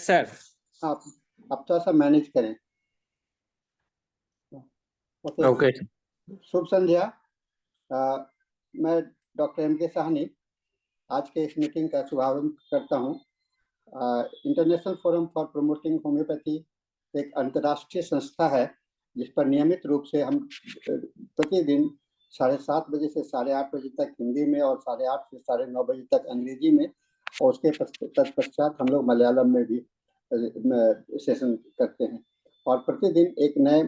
Sir. आप थोड़ा सा मैनेज करें। ओके। शुभ संध्या। मैं डॉक्टर एम के साहनी आज के इस मीटिंग का शुभारंभ करता हूं। International forum for promoting homeopathy एक अंतर्राष्ट्रीय संस्था है जिस पर नियमित रूप से हम प्रतिदिन 7:30 बजे से 8:30 बजे तक हिंदी में और 8:30 से 9:30 बजे तक अंग्रेजी में और उसके तत्पश्चात हम लोग मलयालम में भी सेशन करते हैं और प्रतिदिन एक नए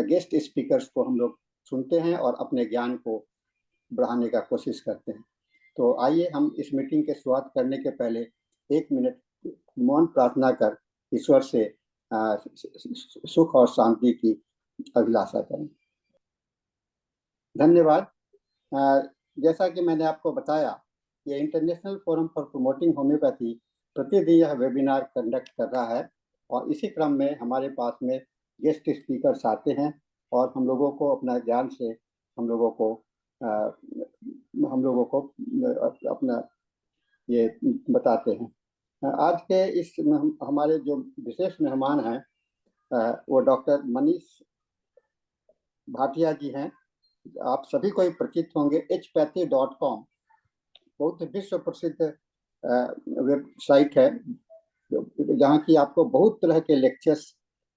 गेस्ट स्पीकर्स को हम लोग सुनते हैं और अपने ज्ञान को बढ़ाने का कोशिश करते हैं। तो आइए हम इस मीटिंग के शुरुआत करने के पहले 1 मिनट मौन प्रार्थना कर ईश्वर से सुख और शांति की अभिलाषा करें। धन्यवाद। जैसा कि मैंने आपको बताया, ये international forum for promoting homeopathy प्रतिदिन यह वेबिनार कंडक्ट कर रहा है और इसी क्रम में हमारे पास में गेस्ट स्पीकर्स आते हैं और हम लोगों को अपना ज्ञान से हम लोगों को अपना ये बताते हैं। आज के इस हमारे जो विशेष मेहमान हैं वो डॉक्टर मनीष भाटिया जी हैं। आप सभी को परिचित होंगे। hpathy.com बहुत विश्व प्रसिद्ध वेबसाइट है जहाँ की आपको बहुत तरह के लेक्चर्स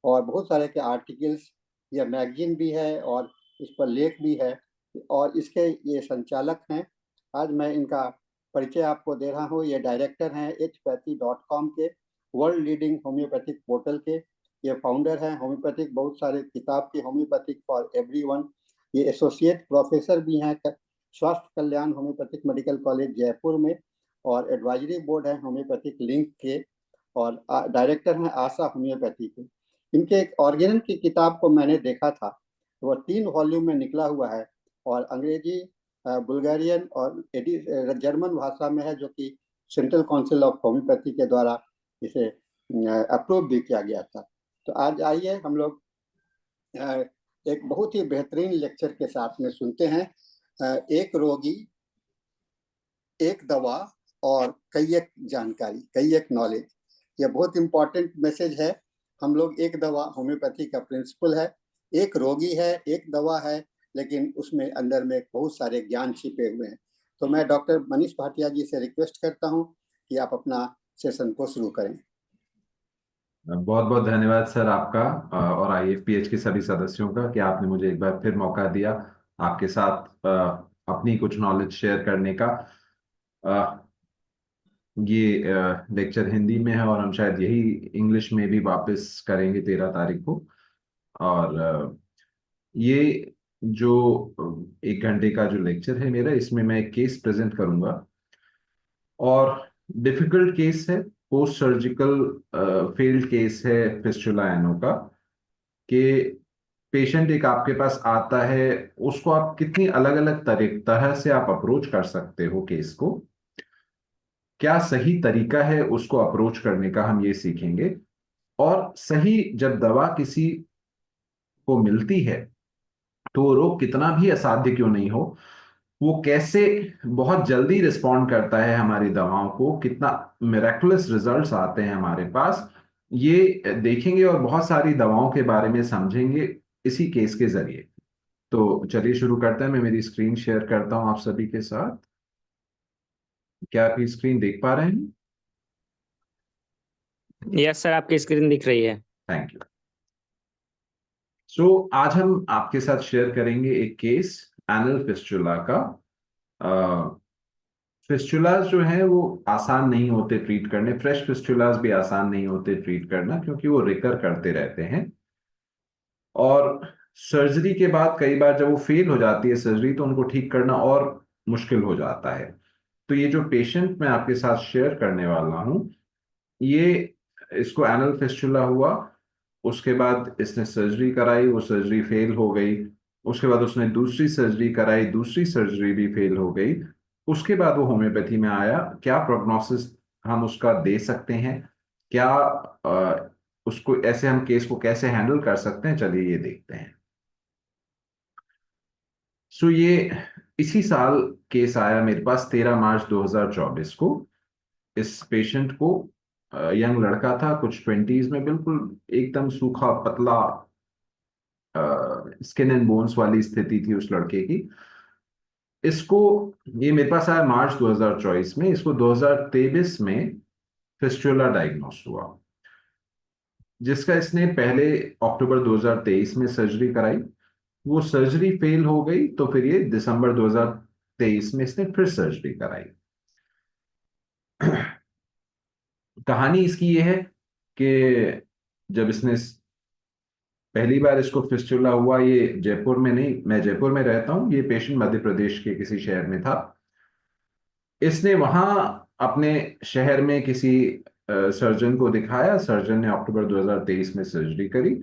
और बहुत सारे के आर्टिकल्स या मैगजीन भी है और इस पर लेख भी है और इसके ये संचालक हैं। आज मैं इनका परिचय आपको दे रहा हूँ। ये डायरेक्टर हैं hpathy.com के वर्ल्ड लीडिंग होम्योपैथिक पोर्टल के। ये फाउंडर हैं होम्योपैथिक बहुत सारे किताब के होम्योपैथिक फॉर एवरीवन। ये एसोसिएट प्रोफेसर भी हैं स्वास्थ्य कल्याण होम्योपैथिक मेडिकल कॉलेज जयपुर में और एडवाइजरी बोर्ड है होम्योपैथिक लिंक के और डायरेक्टर हैं आशा होम्योपैथी के। इनके एक ऑर्गेनन की किताब को मैंने देखा था, वो 3 वॉल्यूम में निकला हुआ है और अंग्रेजी, बुल्गारियन और जर्मन भाषा में है, जो कि सेंट्रल काउंसिल ऑफ होम्योपैथी के द्वारा इसे अप्रूव भी किया गया था। तो आज आइए हम लोग एक बहुत ही बेहतरीन लेक्चर के साथ में सुनते हैं। एक रोगी, एक दवा और कई एक जानकारी, कई एक नॉलेज। यह बहुत इंपॉर्टेंट मैसेज है। हम लोग एक दवा, होम्योपैथी का प्रिंसिपल है, एक रोगी है, एक दवा है, लेकिन उसमें अंदर में बहुत सारे ज्ञान छिपे हुए हैं। तो मैं डॉक्टर मनीष भाटिया जी से रिक्वेस्ट करता हूं कि आप अपना सेशन को शुरू करें। बहुत बहुत धन्यवाद सर आपका और IFPH के सभी सदस्यों का कि आपने मुझे एक बार फिर मौका दिया आपके साथ अपनी कुछ नॉलेज शेयर करने का। ये लेक्चर हिंदी में है और हम शायद यही इंग्लिश में भी वापस करेंगे 13 तारीख को। और ये जो 1 घंटे का जो लेक्चर है मेरा, इसमें मैं एक केस प्रेजेंट करूंगा और डिफिकल्ट केस है, पोस्ट सर्जिकल फेल्ड केस है फिस्टुला एनो का। कि पेशेंट एक आपके पास आता है, उसको आप कितनी अलग अलग तरह से आप अप्रोच कर सकते हो केस को, क्या सही तरीका है उसको अप्रोच करने का, हम ये सीखेंगे। और सही जब दवा किसी को मिलती है तो रोग कितना भी असाध्य क्यों नहीं हो, वो कैसे बहुत जल्दी रिस्पॉन्ड करता है हमारी दवाओं को, कितना मिरेकुलस रिजल्ट्स आते हैं हमारे पास, ये देखेंगे और बहुत सारी दवाओं के बारे में समझेंगे इसी केस के जरिए। तो चलिए शुरू करते हैं। मैं मेरी स्क्रीन शेयर करता हूं आप सभी के साथ। क्या आप ये स्क्रीन देख पा रहे हैं? यस सर, आपकी स्क्रीन दिख रही है। Thank you. आज हम आपके साथ शेयर करेंगे एक केस एनल फिस्टुला का। फिस्टुलास जो है वो आसान नहीं होते ट्रीट करने, फ्रेश फिस्टुलास भी आसान नहीं होते ट्रीट करना, क्योंकि वो रिकर करते रहते हैं। और सर्जरी के बाद कई बार जब वो फेल हो जाती है सर्जरी, तो उनको ठीक करना और मुश्किल हो जाता है। तो ये जो पेशेंट मैं आपके साथ शेयर करने वाला हूं, ये इसको एनल फिस्टुला हुआ, उसके बाद इसने सर्जरी कराई, वो सर्जरी फेल हो गई। उसके बाद उसने दूसरी सर्जरी कराई, दूसरी सर्जरी भी फेल हो गई। उसके बाद वो होम्योपैथी में आया। क्या प्रोग्नोसिस हम उसका दे सकते हैं, क्या उसको ऐसे हम केस को कैसे हैंडल कर सकते हैं, चलिए ये देखते हैं। ये इसी साल केस आया मेरे पास 13 मार्च 2024 को। इस पेशेंट को यंग लड़का था, कुछ 20s में, बिल्कुल एकदम सूखा पतला, स्किन एंड बोन्स वाली स्थिति थी उस लड़के की। इसको, ये मेरे पास आया मार्च 2024 में, इसको 2023 में फिस्टुला डायग्नोस हुआ, जिसका इसने पहले अक्टूबर 2023 में सर्जरी कराई। वो सर्जरी फेल हो गई, तो फिर ये दिसंबर 2023 में इसने फिर सर्जरी कराई। कहानी इसकी ये है कि जब इसने पहली बार इसको फिस्टुला हुआ, ये जयपुर में नहीं, मैं जयपुर में रहता हूँ, ये पेशेंट मध्य प्रदेश के किसी शहर में था। इसने वहां अपने शहर में किसी सर्जन को दिखाया, सर्जन ने अक्टूबर 2023 में सर्जरी करी।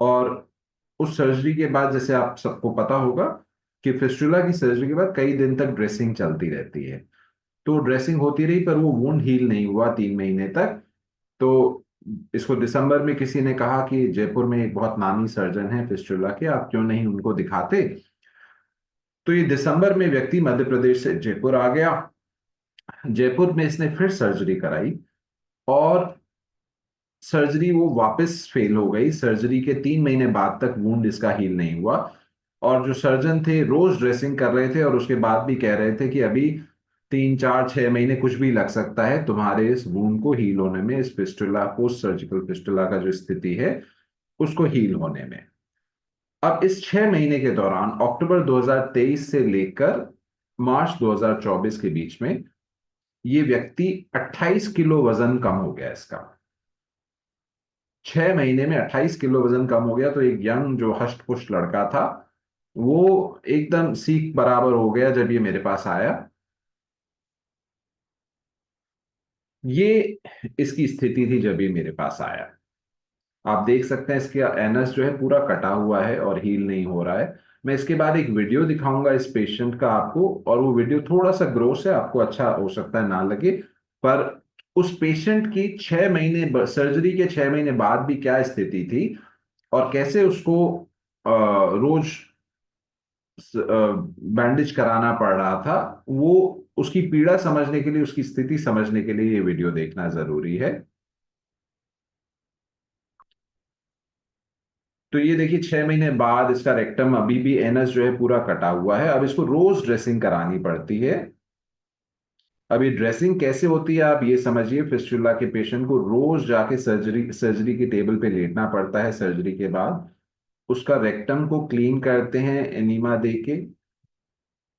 और उस सर्जरी के बाद, जैसे आप सबको पता होगा कि फिस्टुला की सर्जरी के बाद कई दिन तक ड्रेसिंग चलती रहती है। तो ड्रेसिंग होती रही, पर वो वुंड हील नहीं हुआ 3 महीने तक। तो इसको दिसंबर में किसी ने कहा कि जयपुर में एक बहुत नामी सर्जन है फिस्टुला के, आप क्यों नहीं उनको दिखाते। तो ये दिसंबर में व्यक्ति मध्य प्रदेश से जयपुर आ गया। जयपुर में इसने फिर सर्जरी कराई, और सर्जरी वो वापस फेल हो गई। सर्जरी के 3 महीने बाद तक वुंड इसका हील नहीं हुआ। और जो सर्जन थे रोज ड्रेसिंग कर रहे थे, और उसके बाद भी कह रहे थे कि अभी 3 4 6 महीने कुछ भी लग सकता है तुम्हारे इस वुंड को हील होने में, इस फिस्टुला, पोस्ट सर्जिकल फिस्टुला का जो स्थिति है उसको हील होने में। अब इस 6 महीने के दौरान, अक्टूबर 2023 से लेकर मार्च 2024 के बीच में, ये व्यक्ति 28 किलो वजन कम हो गया इसका। 6 महीने में 28 किलो वजन कम हो गया। तो एक यंग जो हष्ट पुष्ट लड़का था, वो एकदम सीख बराबर हो गया जब ये मेरे पास आया। ये इसकी स्थिति थी जब ये मेरे पास आया। आप देख सकते हैं इसका एनस जो है पूरा कटा हुआ है और हील नहीं हो रहा है। मैं इसके बाद एक वीडियो दिखाऊंगा इस पेशेंट का आपको, और वो वीडियो थोड़ा सा ग्रोस है, आपको अच्छा हो सकता है ना लगे, पर उस पेशेंट की 6 महीने सर्जरी के 6 महीने बाद भी क्या स्थिति थी, और कैसे उसको रोज बैंडेज कराना पड़ रहा था, वो उसकी पीड़ा समझने के लिए, उसकी स्थिति समझने के लिए ये वीडियो देखना जरूरी है। तो ये देखिए, 6 महीने बाद इसका रेक्टम अभी भी एनस जो है पूरा कटा हुआ है। अब इसको रोज ड्रेसिंग करानी पड़ती है। अब ये ड्रेसिंग कैसे होती है आप ये समझिए। फिस्टुला के पेशेंट को रोज जाके सर्जरी सर्जरी की टेबल पे लेटना पड़ता है। सर्जरी के बाद उसका रेक्टम को क्लीन करते हैं एनीमा दे के।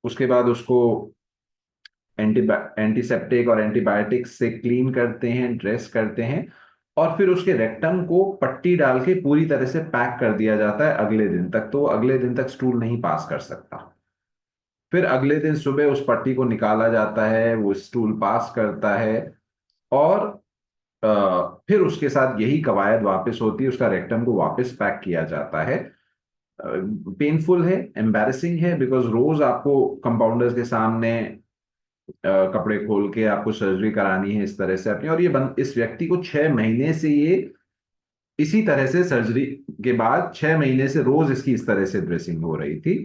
उसके बाद उसको एंटीसेप्टिक और एंटीबायोटिक्स से क्लीन करते हैं, ड्रेस करते हैं, और फिर उसके रेक्टम को पट्टी डाल के पूरी तरह से पैक कर दिया जाता है अगले दिन तक। तो वो अगले दिन तक स्टूल नहीं पास कर सकता। फिर अगले दिन सुबह उस पट्टी को निकाला जाता है, वो स्टूल पास करता है। और फिर उसके साथ यही कवायद वापस होती है, उसका रेक्टम को वापस पैक किया जाता है। पेनफुल है, एम्बैरेसिंग है, बिकॉज रोज आपको कंपाउंडर्स के सामने कपड़े खोल के आपको सर्जरी करानी है इस तरह से अपनी। और इस व्यक्ति को 6 महीने से ये इसी तरह से सर्जरी के बाद 6 महीने से रोज इसकी इस तरह से ड्रेसिंग हो रही थी।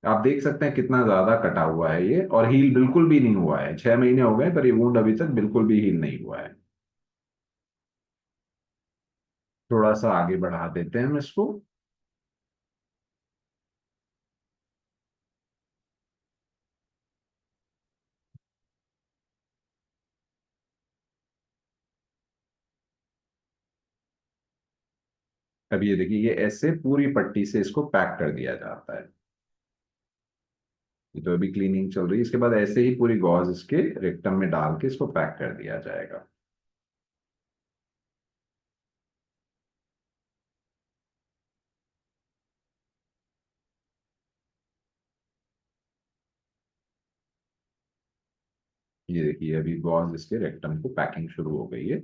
आप देख सकते हैं कितना ज्यादा कटा हुआ है ये, और हील बिल्कुल भी नहीं हुआ है। 6 महीने हो गए पर ये वुंड अभी तक बिल्कुल भी हील नहीं हुआ है। थोड़ा सा आगे बढ़ा देते हैं हम इसको। अब ये देखिए, ये ऐसे पूरी पट्टी से इसको पैक कर दिया जाता है। ये तो अभी क्लीनिंग चल रही है। इसके बाद ऐसे ही पूरी गॉज इसके रेक्टम में डाल के इसको पैक कर दिया जाएगा। ये देखिए, अभी गॉज इसके रेक्टम को पैकिंग शुरू हो गई है।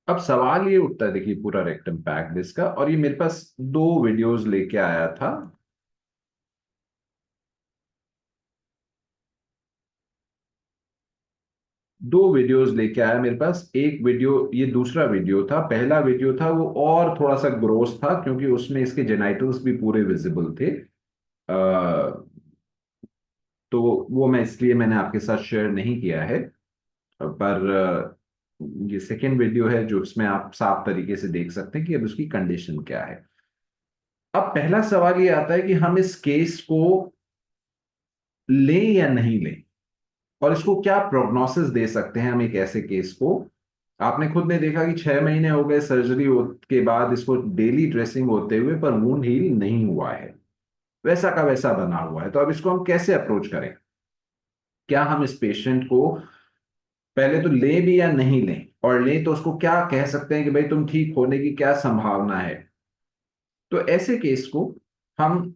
अब सवाल ये उठता है, देखिए पूरा रेक्टम पैक्ड इसका, और ये मेरे पास 2 वीडियोस लेके आया था। दो वीडियोस लेके आया मेरे पास। एक वीडियो, ये दूसरा वीडियो था। पहला वीडियो था वो और थोड़ा सा ग्रोस था क्योंकि उसमें इसके जेनाइटल्स भी पूरे विजिबल थे। तो वो मैं इसलिए मैंने आपके साथ शेयर नहीं किया है। पर ये सेकेंड वीडियो है जो इसमें आप साफ तरीके से देख सकते हैं कि अब उसकी कंडीशन क्या है। अब पहला सवाल ये आता है कि हम इस केस को लें या नहीं लें, और इसको क्या प्रोग्नोसिस दे सकते हैं हम एक ऐसे केस को। आपने खुद ने देखा कि 6 महीने हो गए सर्जरी के बाद इसको डेली ड्रेसिंग होते हुए, पर वूंड हील नहीं हुआ है, वैसा का वैसा बना हुआ है। तो अब इसको हम कैसे अप्रोच करें? क्या हम इस पेशेंट को पहले तो लें भी या नहीं लें, और लें तो उसको क्या कह सकते हैं कि भाई तुम ठीक होने की क्या संभावना है? तो ऐसे केस को हम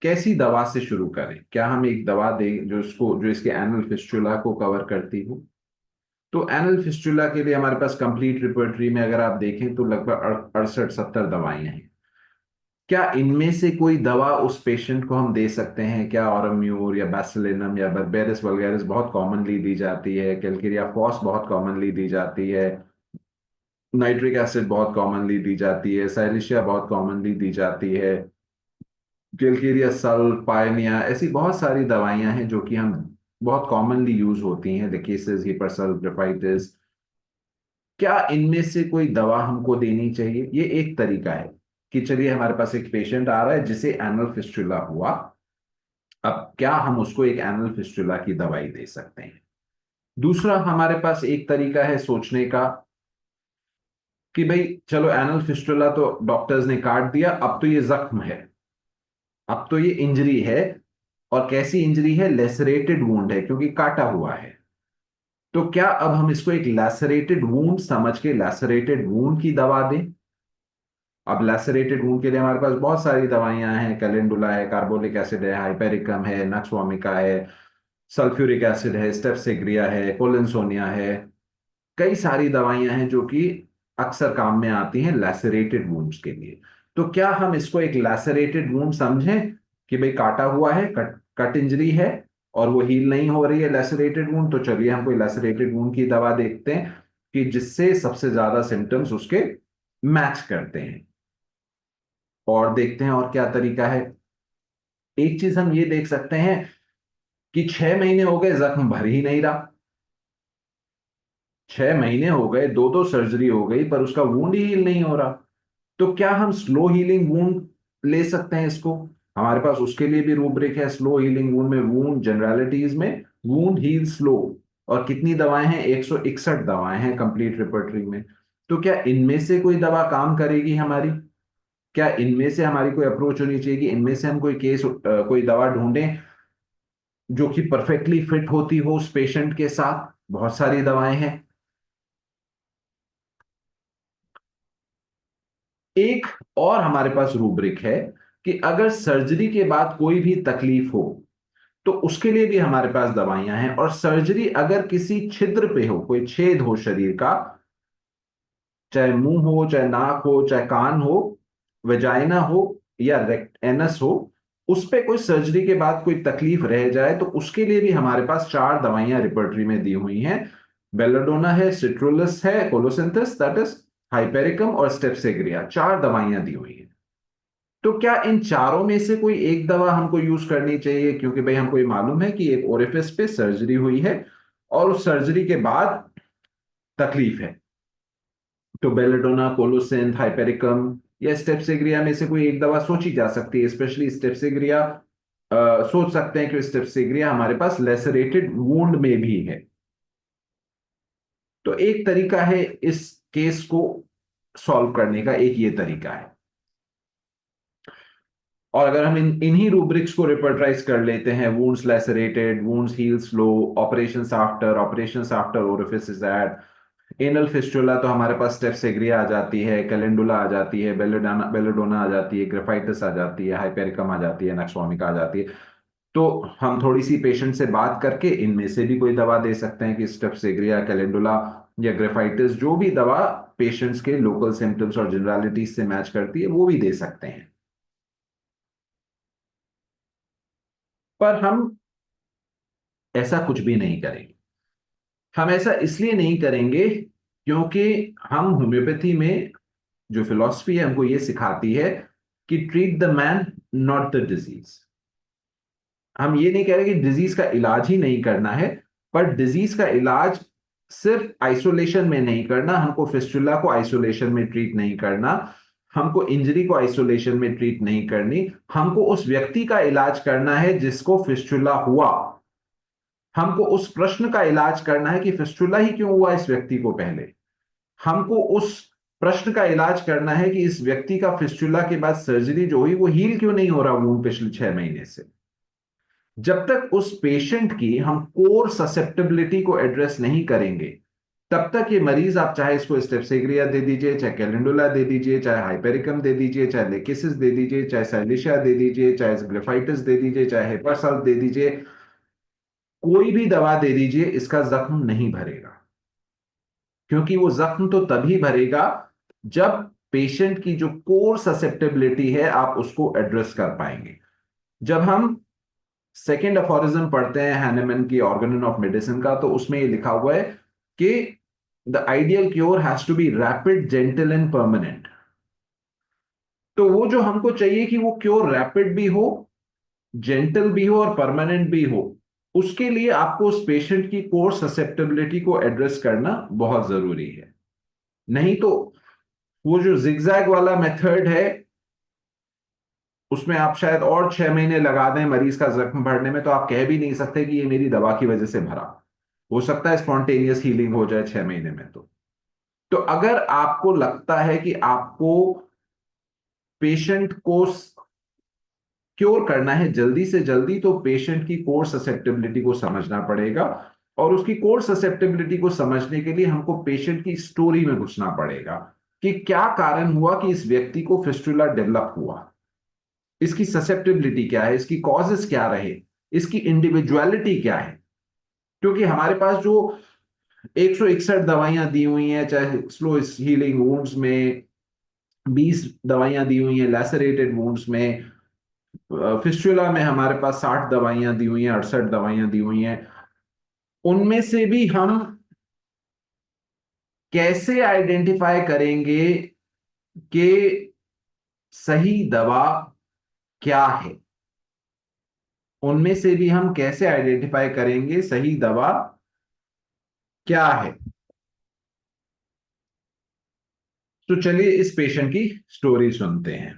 कैसी दवा से शुरू करें? क्या हम एक दवा दें जो इसके एनल फिस्टुला को कवर करती हो? तो एनल फिस्टुला के लिए हमारे पास कंप्लीट रिपर्टरी में अगर आप देखें तो लगभग 68-70 दवाएं हैं। क्या इनमें से कोई दवा उस पेशेंट को हम दे सकते हैं? क्या ऑरम्यूर या बैसिलिनम या बर्बेरिस वल्गैरिस बहुत कॉमनली दी जाती है, कैलकेरिया फॉस बहुत कॉमनली दी जाती है, नाइट्रिक एसिड बहुत कॉमनली दी जाती है, साइलिशिया बहुत कॉमनली दी जाती है, कैलकेरिया सल्फ, पायनिया, ऐसी बहुत सारी दवाइयां हैं जो कि हम बहुत कॉमनली यूज होती हैं, लेकेसिस, हिपरसल्फ, ग्रेफाइटिस। क्या इनमें से कोई दवा हमको देनी चाहिए? ये एक तरीका है कि चलिए हमारे पास एक पेशेंट आ रहा है जिसे एनल फिस्टुला हुआ, अब क्या हम उसको एक एनल फिस्टुला की दवाई दे सकते हैं? दूसरा हमारे पास एक तरीका है सोचने का कि भाई चलो एनल फिस्टुला तो डॉक्टर्स ने काट दिया, अब तो ये जख्म है, अब तो ये इंजरी है, और कैसी इंजरी है? लेसरेटेड वूंड है क्योंकि काटा हुआ है। तो क्या अब हम इसको एक लैसरेटेड वूंड समझ के लैसरेटेड वूंड की दवा दें? अब लैसरेटेड वूंड के लिए हमारे पास बहुत सारी दवाइयां हैं, कैलेंडुला है, कार्बोलिक एसिड है, हाइपेरिकम है, नक्स वोमिका है, सल्फ्यूरिक एसिड है, स्टेप्सिग्रिया है, कोलिनसोनिया है। कई सारी दवाइयां हैं जो कि अक्सर काम में आती हैं लैसरेटेड वुंड्स के लिए। तो क्या हम इसको एक लैसरेटेड वुंड समझें कि भाई काटा हुआ है, कट कट इंजरी है और वो हील नहीं हो रही है लैसरेटेड वुंड, तो चलिए हम कोई लैसरेटेड वुंड की दवा देखते हैं कि जिससे सबसे ज्यादा सिम्टम्स उसके मैच करते हैं, और देखते हैं और क्या तरीका है। एक चीज हम ये देख सकते हैं कि 6 महीने हो गए जख्म भर ही नहीं रहा। 6 महीने हो गए, दो दो सर्जरी हो गई, पर उसका वूंड ही हील नहीं हो रहा। तो क्या हम स्लो हीलिंग वूंड ले सकते हैं इसको? हमारे पास उसके लिए भी रूब्रिक है। स्लो हीलिंग वूंड में वूंड जनरलिटीज में वूंड हील स्लो, और कितनी दवाएं हैं? 161 दवाएं हैं कंप्लीट रिपर्टरी में। तो क्या इनमें से कोई दवा काम करेगी हमारी? क्या इनमें से हमारी कोई अप्रोच होनी चाहिए कि इनमें से हम कोई कोई दवा ढूंढें जो कि परफेक्टली फिट होती हो उस पेशेंट के साथ? बहुत सारी दवाएं हैं। एक और हमारे पास रूब्रिक है कि अगर सर्जरी के बाद कोई भी तकलीफ हो तो उसके लिए भी हमारे पास दवाइयां हैं। और सर्जरी अगर किसी छिद्र पे हो, कोई छेद हो शरीर का, चाहे मुंह हो, चाहे नाक हो, चाहे कान हो, वेजाइना हो या रेक्ट एनस हो, उस पे कोई सर्जरी के बाद कोई तकलीफ रह जाए तो उसके लिए भी हमारे पास 4 दवाइयां रिपर्टरी में दी हुई हैं। बेलाडोना है, सिट्रोलिस है, कोलोसिंथस दैट इज, हाइपेरिकम और स्टेप्सिग्रिया, 4 दवाइयां दी हुई हैं। तो क्या इन चारों में से कोई एक दवा हमको यूज करनी चाहिए? क्योंकि भाई हमको ये मालूम है कि एक ओरिफिस पे सर्जरी हुई है और उस सर्जरी के बाद तकलीफ है। तो बेलेडोना, कोलोसिंथ, हाइपेरिकम या स्टेप्सिग्रिया में से कोई एक दवा सोची जा सकती है। स्पेशली स्टेप्सिग्रिया, सोच सकते हैं कि स्टेप्सिग्रिया हमारे पास लेसरेटेड वुंड में भी है। तो एक तरीका है इस केस को सॉल्व करने का, एक ये तरीका है। और अगर हम इन्हीं रूब्रिक्स को रिपर्टराइज कर लेते हैं, wounds lacerated, wounds heal slow, operations after orifice is at, anal fistula तो हमारे पास स्टेप्सिग्रिया आ जाती है, कैलेंडुला आ जाती है, बेलेडोना आ जाती है, ग्रेफाइटिस आ जाती है, हाइपेरिकम आ जाती है, नक्सवामिका आ जाती है। तो हम थोड़ी सी पेशेंट से बात करके इनमें से भी कोई दवा दे सकते हैं कि स्टेप्सिग्रिया, कैलेंडुला या ग्रेफाइटिस, जो भी दवा पेशेंट्स के लोकल सिम्टम्स और जनरलिटीज से मैच करती है वो भी दे सकते हैं। पर हम ऐसा कुछ भी नहीं करेंगे। हम ऐसा इसलिए नहीं करेंगे क्योंकि हम होम्योपैथी में जो फिलॉसफी है हमको ये सिखाती है कि treat the man not the disease. हम ये नहीं कह रहे कि डिजीज का इलाज ही नहीं करना है, पर डिजीज का इलाज सिर्फ आइसोलेशन में नहीं करना। हमको फिस्टुला को आइसोलेशन में ट्रीट नहीं करना, हमको इंजरी को आइसोलेशन में ट्रीट नहीं करनी। हमको उस व्यक्ति का इलाज करना है जिसको फिस्टुला हुआ। हमको उस प्रश्न का इलाज करना है कि फिस्टुला ही क्यों हुआ इस व्यक्ति को पहले। हमको उस प्रश्न का इलाज करना है कि इस व्यक्ति का फिस्टुला के बाद सर्जरी जो हुई वो हील क्यों नहीं हो रहा वूंड पिछले 6 महीने से। जब तक उस पेशेंट की हम कोर ससेप्टेबिलिटी को एड्रेस नहीं करेंगे, तब तक ये मरीज, आप चाहे इसको स्टेप्सिग्रिया दे दीजिए, चाहे कैलेंडुला दे दीजिए, चाहे हाइपेरिकम दे दीजिए, चाहे लेकिसिस दे दीजिए, चाहे साइलिशिया दे दीजिए, चाहे ग्रेफाइटिस दे दीजिए, चाहे हेपासल्फ दे दीजिए, कोई भी दवा दे दीजिए, इसका जख्म नहीं भरेगा। क्योंकि वो जख्म तो तभी भरेगा जब पेशेंट की जो कोर ससेप्टेबिलिटी है आप उसको एड्रेस कर पाएंगे। जब हम सेकेंड अफोरिज्म पढ़ते हैं हैनेमन की ऑर्गेनन ऑफ मेडिसिन का, तो उसमें ये लिखा हुआ है कि the ideal cure has to be rapid, gentle and permanent. तो वो जो हमको चाहिए कि वो क्योर रैपिड भी हो, जेंटल भी हो और परमानेंट भी हो, उसके लिए आपको उस पेशेंट की कोर ससेप्टेबिलिटी को एड्रेस करना बहुत जरूरी है। नहीं तो वो जो जिगजैग वाला मेथड है उसमें आप शायद और 6 महीने लगा दें मरीज का जख्म भरने में, तो आप कह भी नहीं सकते कि ये मेरी दवा की वजह से भरा। हो सकता है स्पॉन्टेनियस हीलिंग हो जाए 6 महीने में। तो अगर आपको लगता है कि आपको पेशेंट को क्योर करना है जल्दी से जल्दी, तो पेशेंट की कोर ससेप्टेबिलिटी को समझना पड़ेगा। और उसकी कोर ससेप्टेबिलिटी को समझने के लिए हमको पेशेंट की स्टोरी में घुसना पड़ेगा कि क्या कारण हुआ कि इस व्यक्ति को फिस्टुला डेवलप हुआ, इसकी ससेप्टेबिलिटी क्या है, इसकी कॉजेस क्या रहे, इसकी इंडिविजुअलिटी क्या है। क्योंकि हमारे पास जो 161 दवाइयां दी हुई हैं, चाहे स्लो हीलिंग वुंड्स में 20 दवाइयां दी हुई हैं, लैसरेटेड वुंड्स में, फिस्टुला में हमारे पास 60 दवाइयां दी हुई हैं, 68 दवाइयां दी हुई हैं, उनमें से भी हम कैसे आइडेंटिफाई करेंगे कि सही दवा क्या है। उनमें से भी हम कैसे आइडेंटिफाई करेंगे सही दवा क्या है। तो चलिए इस पेशेंट की स्टोरी सुनते हैं।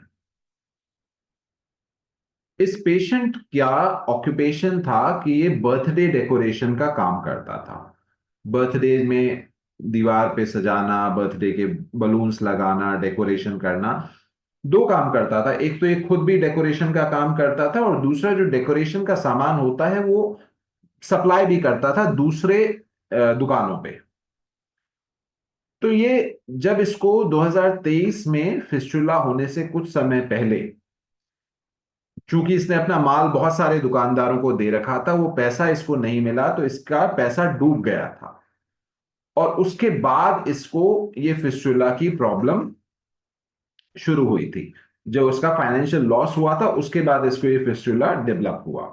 इस पेशेंट क्या ऑक्यूपेशन था कि ये बर्थडे डेकोरेशन का काम करता था। बर्थडे में दीवार पे सजाना, बर्थडे के बलून्स लगाना, डेकोरेशन करना, दो काम करता था। एक तो ये खुद भी डेकोरेशन का काम करता था और दूसरा जो डेकोरेशन का सामान होता है वो सप्लाई भी करता था दूसरे दुकानों पे। तो ये जब इसको 2023 में फिस्टुला होने से कुछ समय पहले, चूंकि इसने अपना माल बहुत सारे दुकानदारों को दे रखा था, वो पैसा इसको नहीं मिला तो इसका पैसा डूब गया था। और उसके बाद इसको ये फिस्टुला की प्रॉब्लम शुरू हुई थी। जो उसका फाइनेंशियल लॉस हुआ था उसके बाद इसको ये फिस्टुला डेवलप हुआ।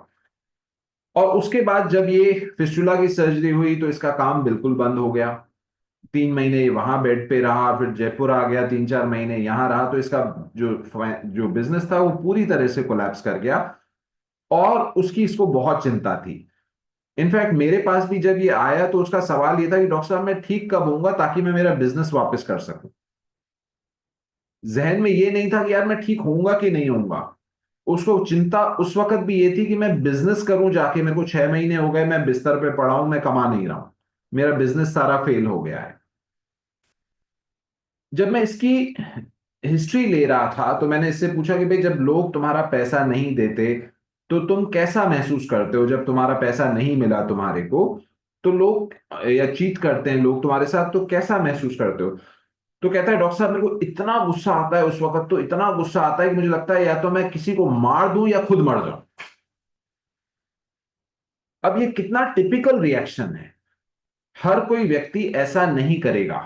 और उसके बाद जब ये फिस्टुला की सर्जरी हुई तो इसका काम बिल्कुल बंद हो गया। 3 महीने वहां बेड पे रहा, फिर जयपुर आ गया, 3-4 महीने यहां रहा, तो इसका जो जो बिजनेस था वो पूरी तरह से कोलैप्स कर गया। और उसकी इसको बहुत चिंता थी। इनफैक्ट मेरे पास भी जब ये आया तो उसका सवाल ये था कि डॉक्टर साहब मैं ठीक कब होऊंगा ताकि मैं मेरा बिजनेस वापस कर सकूं। जहन में ये नहीं था कि यार मैं ठीक होऊंगा कि नहीं होऊंगा। उसको चिंता उस वक्त भी ये थी कि मैं बिजनेस करूं जाके, मेरे को 6 महीने हो गए मैं बिस्तर पे पड़ा हूं, मैं कमा नहीं रहा हूं, मेरा बिजनेस सारा फेल हो गया है। जब मैं इसकी हिस्ट्री ले रहा था तो मैंने इससे पूछा कि भाई जब लोग तुम्हारा पैसा नहीं देते तो तुम कैसा महसूस करते हो, जब तुम्हारा पैसा नहीं मिला तुम्हारे को तो लोग या चीट करते हैं लोग तुम्हारे साथ, तो कैसा महसूस करते हो। तो कहता है डॉक्टर साहब मेरे को इतना गुस्सा आता है उस वक्त, तो इतना गुस्सा आता है कि मुझे लगता है या तो मैं किसी को मार दूं या खुद मर जाऊं। अब ये कितना टिपिकल रिएक्शन है। हर कोई व्यक्ति ऐसा नहीं करेगा।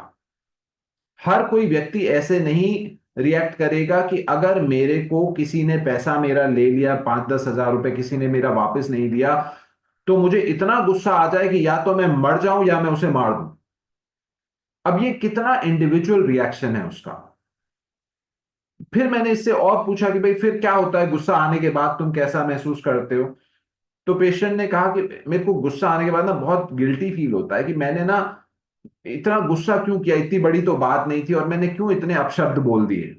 हर कोई व्यक्ति ऐसे नहीं रिएक्ट करेगा कि अगर मेरे को किसी ने पैसा मेरा ले लिया, 5-10 हजार रुपए किसी ने मेरा वापस नहीं दिया, तो मुझे इतना गुस्सा आ जाए कि या तो मैं मर जाऊं या मैं उसे मार दूं। अब ये कितना इंडिविजुअल रिएक्शन है उसका। फिर मैंने इससे और पूछा कि भाई फिर क्या होता है गुस्सा आने के बाद, तुम कैसा महसूस करते हो? तो पेशेंट ने कहा कि मेरे को गुस्सा आने के बाद ना बहुत गिल्टी फील होता है कि मैंने ना इतना गुस्सा क्यों किया, इतनी बड़ी तो बात नहीं थी और मैंने क्यों इतने अपशब्द बोल दिए।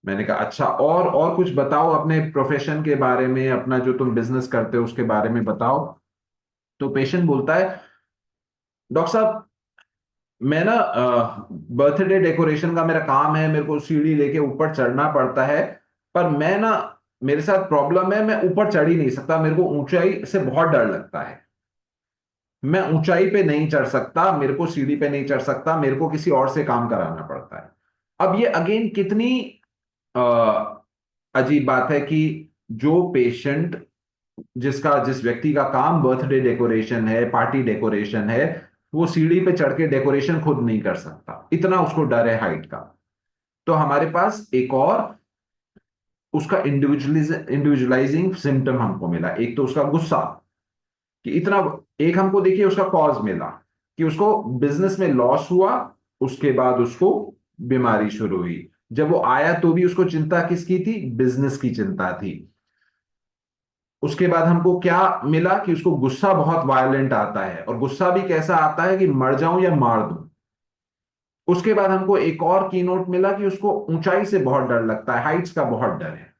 मैंने कहा अच्छा, और कुछ बताओ अपने प्रोफेशन के बारे में, अपना जो तुम बिजनेस करते हो उसके बारे में बताओ। तो पेशेंट बोलता है, डॉक्टर साहब मैं ना बर्थडे डेकोरेशन का मेरा काम है, मेरे को सीढ़ी लेके ऊपर चढ़ना पड़ता है, पर मैं ना, मेरे साथ प्रॉब्लम है, मैं ऊपर चढ़ ही नहीं सकता, मेरे को ऊंचाई से बहुत डर लगता है। मैं ऊंचाई पे नहीं चढ़ सकता, मेरे को सीढ़ी पे नहीं चढ़ सकता, मेरे को किसी और से काम कराना पड़ता है। अब ये अगेन कितनी अ, अजीब बात है कि जो पेशेंट, जिस व्यक्ति का काम बर्थडे डेकोरेशन है, पार्टी डेकोरेशन है, वो सीढ़ी पे चढ़ के डेकोरेशन खुद नहीं कर सकता, इतना उसको डर है हाइट का। तो हमारे पास एक और उसका इंडिविजुअलाइजिंग सिम्टम हमको मिला। एक तो उसका गुस्सा कि इतना, एक हमको देखिए उसका कॉज मिला कि उसको बिजनेस में लॉस हुआ, उसके बाद उसको बीमारी शुरू हुई। जब वो आया तो भी उसको चिंता किसकी थी? बिजनेस की चिंता थी। उसके बाद हमको क्या मिला कि उसको गुस्सा बहुत वायलेंट आता है, और गुस्सा भी कैसा आता है कि मर जाऊं या मार दूं। उसके बाद हमको एक और की नोट मिला कि उसको ऊंचाई से बहुत डर लगता है, हाइट्स का बहुत डर है।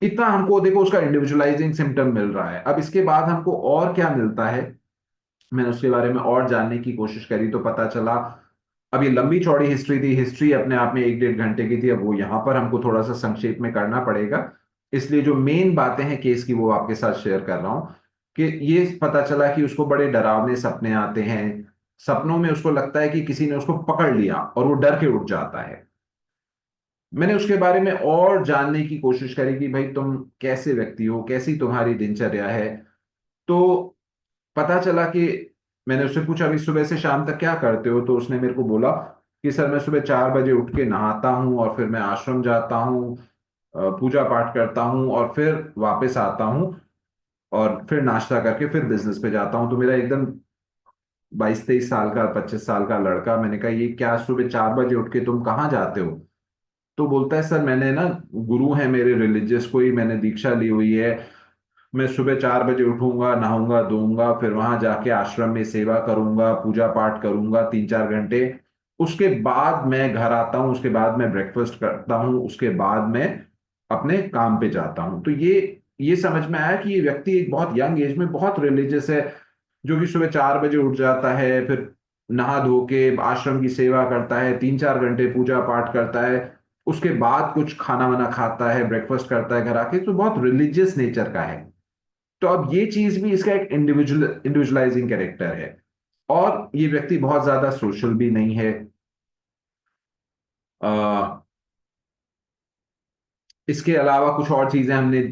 इतना हमको देखो उसका इंडिविजुअलाइजिंग सिम्टम मिल रहा है। अब इसके बाद हमको और क्या मिलता है, मैंने उसके बारे में और जानने की कोशिश करी तो पता चला, अब ये लंबी चौड़ी हिस्ट्री थी, हिस्ट्री अपने आप में 1-1.5 घंटे की थी, अब वो यहां पर हमको थोड़ा सा संक्षेप में करना पड़ेगा। इसलिए जो मेन बातें हैं केस की वो आपके साथ शेयर कर रहा हूं। कि ये पता चला कि उसको बड़े डरावने सपने आते हैं, सपनों में उसको लगता है कि किसी ने उसको पकड़ लिया और वो डर के उठ जाता है। मैंने उसके बारे में और जानने की कोशिश करी कि भाई तुम कैसे व्यक्ति हो, कैसी तुम्हारी दिनचर्या है। तो पता चला कि, मैंने उससे पूछा अभी सुबह से शाम तक क्या करते हो, तो उसने मेरे को बोला कि सर मैं सुबह 4 बजे उठ के नहाता हूँ और फिर मैं आश्रम जाता हूँ, पूजा पाठ करता हूँ और फिर वापस आता हूँ और फिर नाश्ता करके फिर बिजनेस पे जाता हूँ। तो मेरा एकदम 22-23 साल का, 25 साल का लड़का, मैंने कहा ये क्या सुबह 4 बजे उठ के तुम कहाँ जाते हो? तो बोलता है सर मैंने ना, गुरु है मेरे रिलीजियस, कोई मैंने दीक्षा ली हुई है, मैं सुबह 4 बजे उठूंगा, नहाऊंगा धोऊंगा, फिर वहां जाके आश्रम में सेवा करूंगा, पूजा पाठ करूंगा 3-4 घंटे, उसके बाद मैं घर आता हूँ, उसके बाद मैं ब्रेकफास्ट करता हूँ, उसके बाद मैं अपने काम पे जाता हूँ। तो ये समझ में आया कि ये व्यक्ति एक बहुत यंग एज में बहुत रिलीजियस है, जो कि सुबह 4 बजे उठ जाता है, फिर नहा धो के आश्रम की सेवा करता है, 3-4 घंटे पूजा पाठ करता है, उसके बाद कुछ खाना वाना खाता है, ब्रेकफास्ट करता है घर आके, तो बहुत रिलीजियस नेचर का है। तो अब ये चीज भी इसका एक इंडिविजुअलाइजिंग कैरेक्टर है। और ये व्यक्ति बहुत ज्यादा सोशल भी नहीं है। आ, इसके अलावा कुछ और चीजें हमने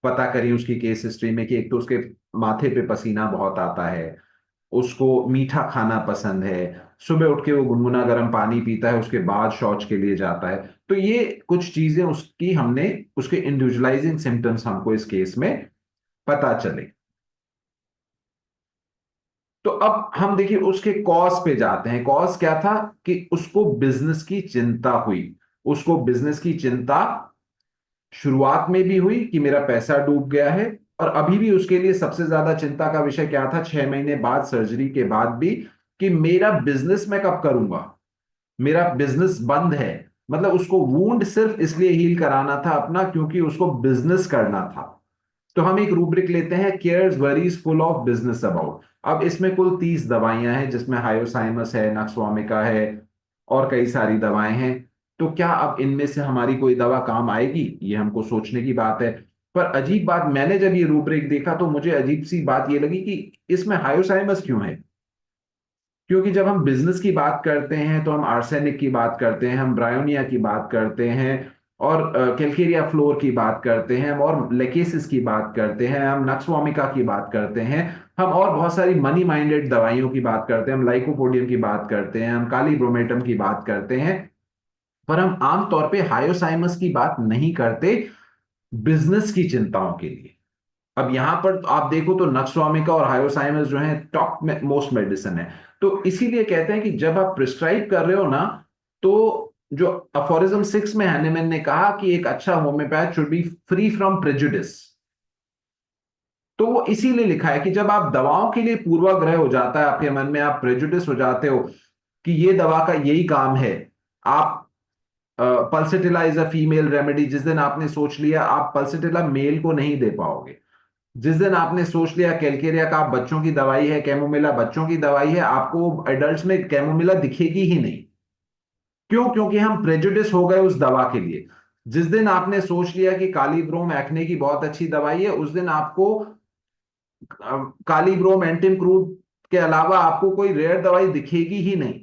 पता करी उसकी केस हिस्ट्री में कि एक तो उसके माथे पे पसीना बहुत आता है, उसको मीठा खाना पसंद है, सुबह उठ के वो गुनगुना गर्म पानी पीता है, उसके बाद शौच के लिए जाता है। तो ये कुछ चीजें उसकी, हमने उसके इंडिविजुअलाइजिंग सिम्टम्स हमको इस केस में पता चले। तो अब हम देखिए उसके कॉज पे जाते हैं। कॉज क्या था कि उसको बिजनेस की चिंता हुई। उसको बिजनेस की चिंता शुरुआत में भी हुई कि मेरा पैसा डूब गया है, और अभी भी उसके लिए सबसे ज्यादा चिंता का विषय क्या था 6 महीने बाद सर्जरी के बाद भी, कि मेरा बिजनेस मैं कब करूंगा, मेरा बिजनेस बंद है। मतलब उसको वूंड सिर्फ इसलिए हील कराना था अपना क्योंकि उसको बिजनेस करना था। तो हम एक रूब्रिक लेते हैं, cares worries full of business about. अब इसमें कुल 30 दवाइयां हैं, जिसमें हायोसाइमस है, नक्सवामिका है, और कई सारी दवाएं हैं। तो क्या अब इनमें से हमारी कोई दवा काम आएगी, ये हमको सोचने की बात है। पर अजीब बात, मैंने जब ये रूब्रिक देखा तो मुझे अजीब सी बात ये लगी कि इसमें हायोसाइमस क्यों है? क्योंकि जब हम बिजनेस की बात करते हैं तो हम आर्सेनिक की बात करते हैं, हम ब्रायोनिया की बात करते हैं, और कैल्केरिया फ्लोर की बात करते हैं, और लेकेसिस की बात करते हैं, हम नक्सवामिका की बात करते हैं, हम और बहुत सारी मनी माइंडेड दवाइयों की बात करते हैं, हम लाइकोपोडियम की बात करते हैं, हम काली ब्रोमेटम की बात करते हैं। पर हम आमतौर पे हायोसाइमस की बात नहीं करते बिजनेस की चिंताओं के लिए। अब यहां पर तो आप देखो तो नक्सवामिका और हायोसाइमस जो है टॉप मोस्ट मेडिसिन है। तो इसीलिए कहते हैं कि जब आप प्रिस्क्राइब कर रहे हो ना, तो जो अफोरिज्म 6 में हैनेमैन ने कहा कि एक अच्छा homeopath should be free from prejudice, तो वो इसीलिए लिखा है कि जब आप दवाओं के लिए पूर्वाग्रह हो जाता है आपके मन में, आप प्रेजुडिस हो जाते हो कि ये दवा का यही काम है, आप pulsatilla is a female remedy, जिस दिन आपने सोच लिया आप पल्सिटिला मेल को नहीं दे पाओगे, जिस दिन आपने सोच लिया कैलकेरिया का आप बच्चों की दवाई है, कैमोमिला बच्चों की दवाई है, आपको एडल्ट्स में कैमोमिला दिखेगी ही नहीं। क्यों? क्योंकि हम प्रेजुडिस हो गए उस दवा के लिए। जिस दिन आपने सोच लिया कि कालीब्रोम एक्ने की बहुत अच्छी दवाई है, उस दिन आपको कालीब्रोम एंटिम क्रूड के अलावा आपको कोई रेयर दवाई दिखेगी ही नहीं।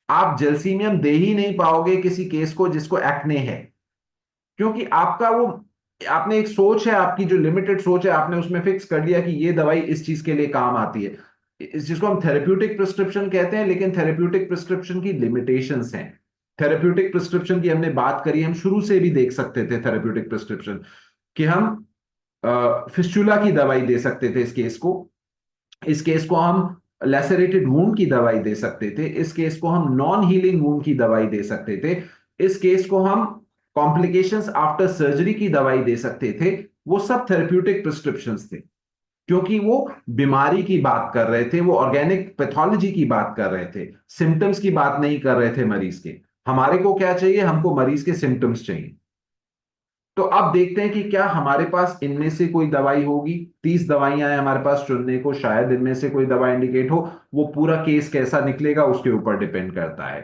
आप जेल्सीमियम दे ही नहीं पाओगे किसी केस को जिसको एक्ने है, क्योंकि आपका वो, आपने एक सोच है, आपकी जो लिमिटेड सोच है, आपने उसमें फिक्स कर लिया कि ये दवाई इस चीज के लिए काम आती है। इस जिसको हम थेरेप्यूटिक प्रिस्क्रिप्शन कहते हैं, लेकिन थेरेप्यूटिक प्रिस्क्रिप्शन की लिमिटेशंस हैं। थेरेप्यूटिक प्रिस्क्रिप्शन की हमने बात करी, हम शुरू से भी देख सकते थे थेरेप्यूटिक प्रिस्क्रिप्शन कि हम फिस्टुला की दवाई दे सकते थे इस केस को हम लैसेरेटेड वूंड की दवाई दे सकते थे, इस केस को हम नॉन हीलिंग वूंड की दवाई दे सकते थे, इस केस को हम कॉम्प्लिकेशंस आफ्टर सर्जरी की दवाई दे सकते थे। वो सब थेरेप्यूटिक प्रिस्क्रिप्शंस थे, क्योंकि वो बीमारी की बात कर रहे थे, वो ऑर्गेनिक पैथोलॉजी की बात कर रहे थे, सिम्टम्स की बात नहीं कर रहे थे मरीज के। हमारे को क्या चाहिए? हमको मरीज के सिम्टम्स चाहिए। तो अब देखते हैं कि क्या हमारे पास इनमें से कोई दवाई होगी। 30 दवाइयां हैं हमारे पास चुनने को, शायद इनमें से कोई दवा इंडिकेट हो। वो पूरा केस कैसा निकलेगा उसके ऊपर डिपेंड करता है।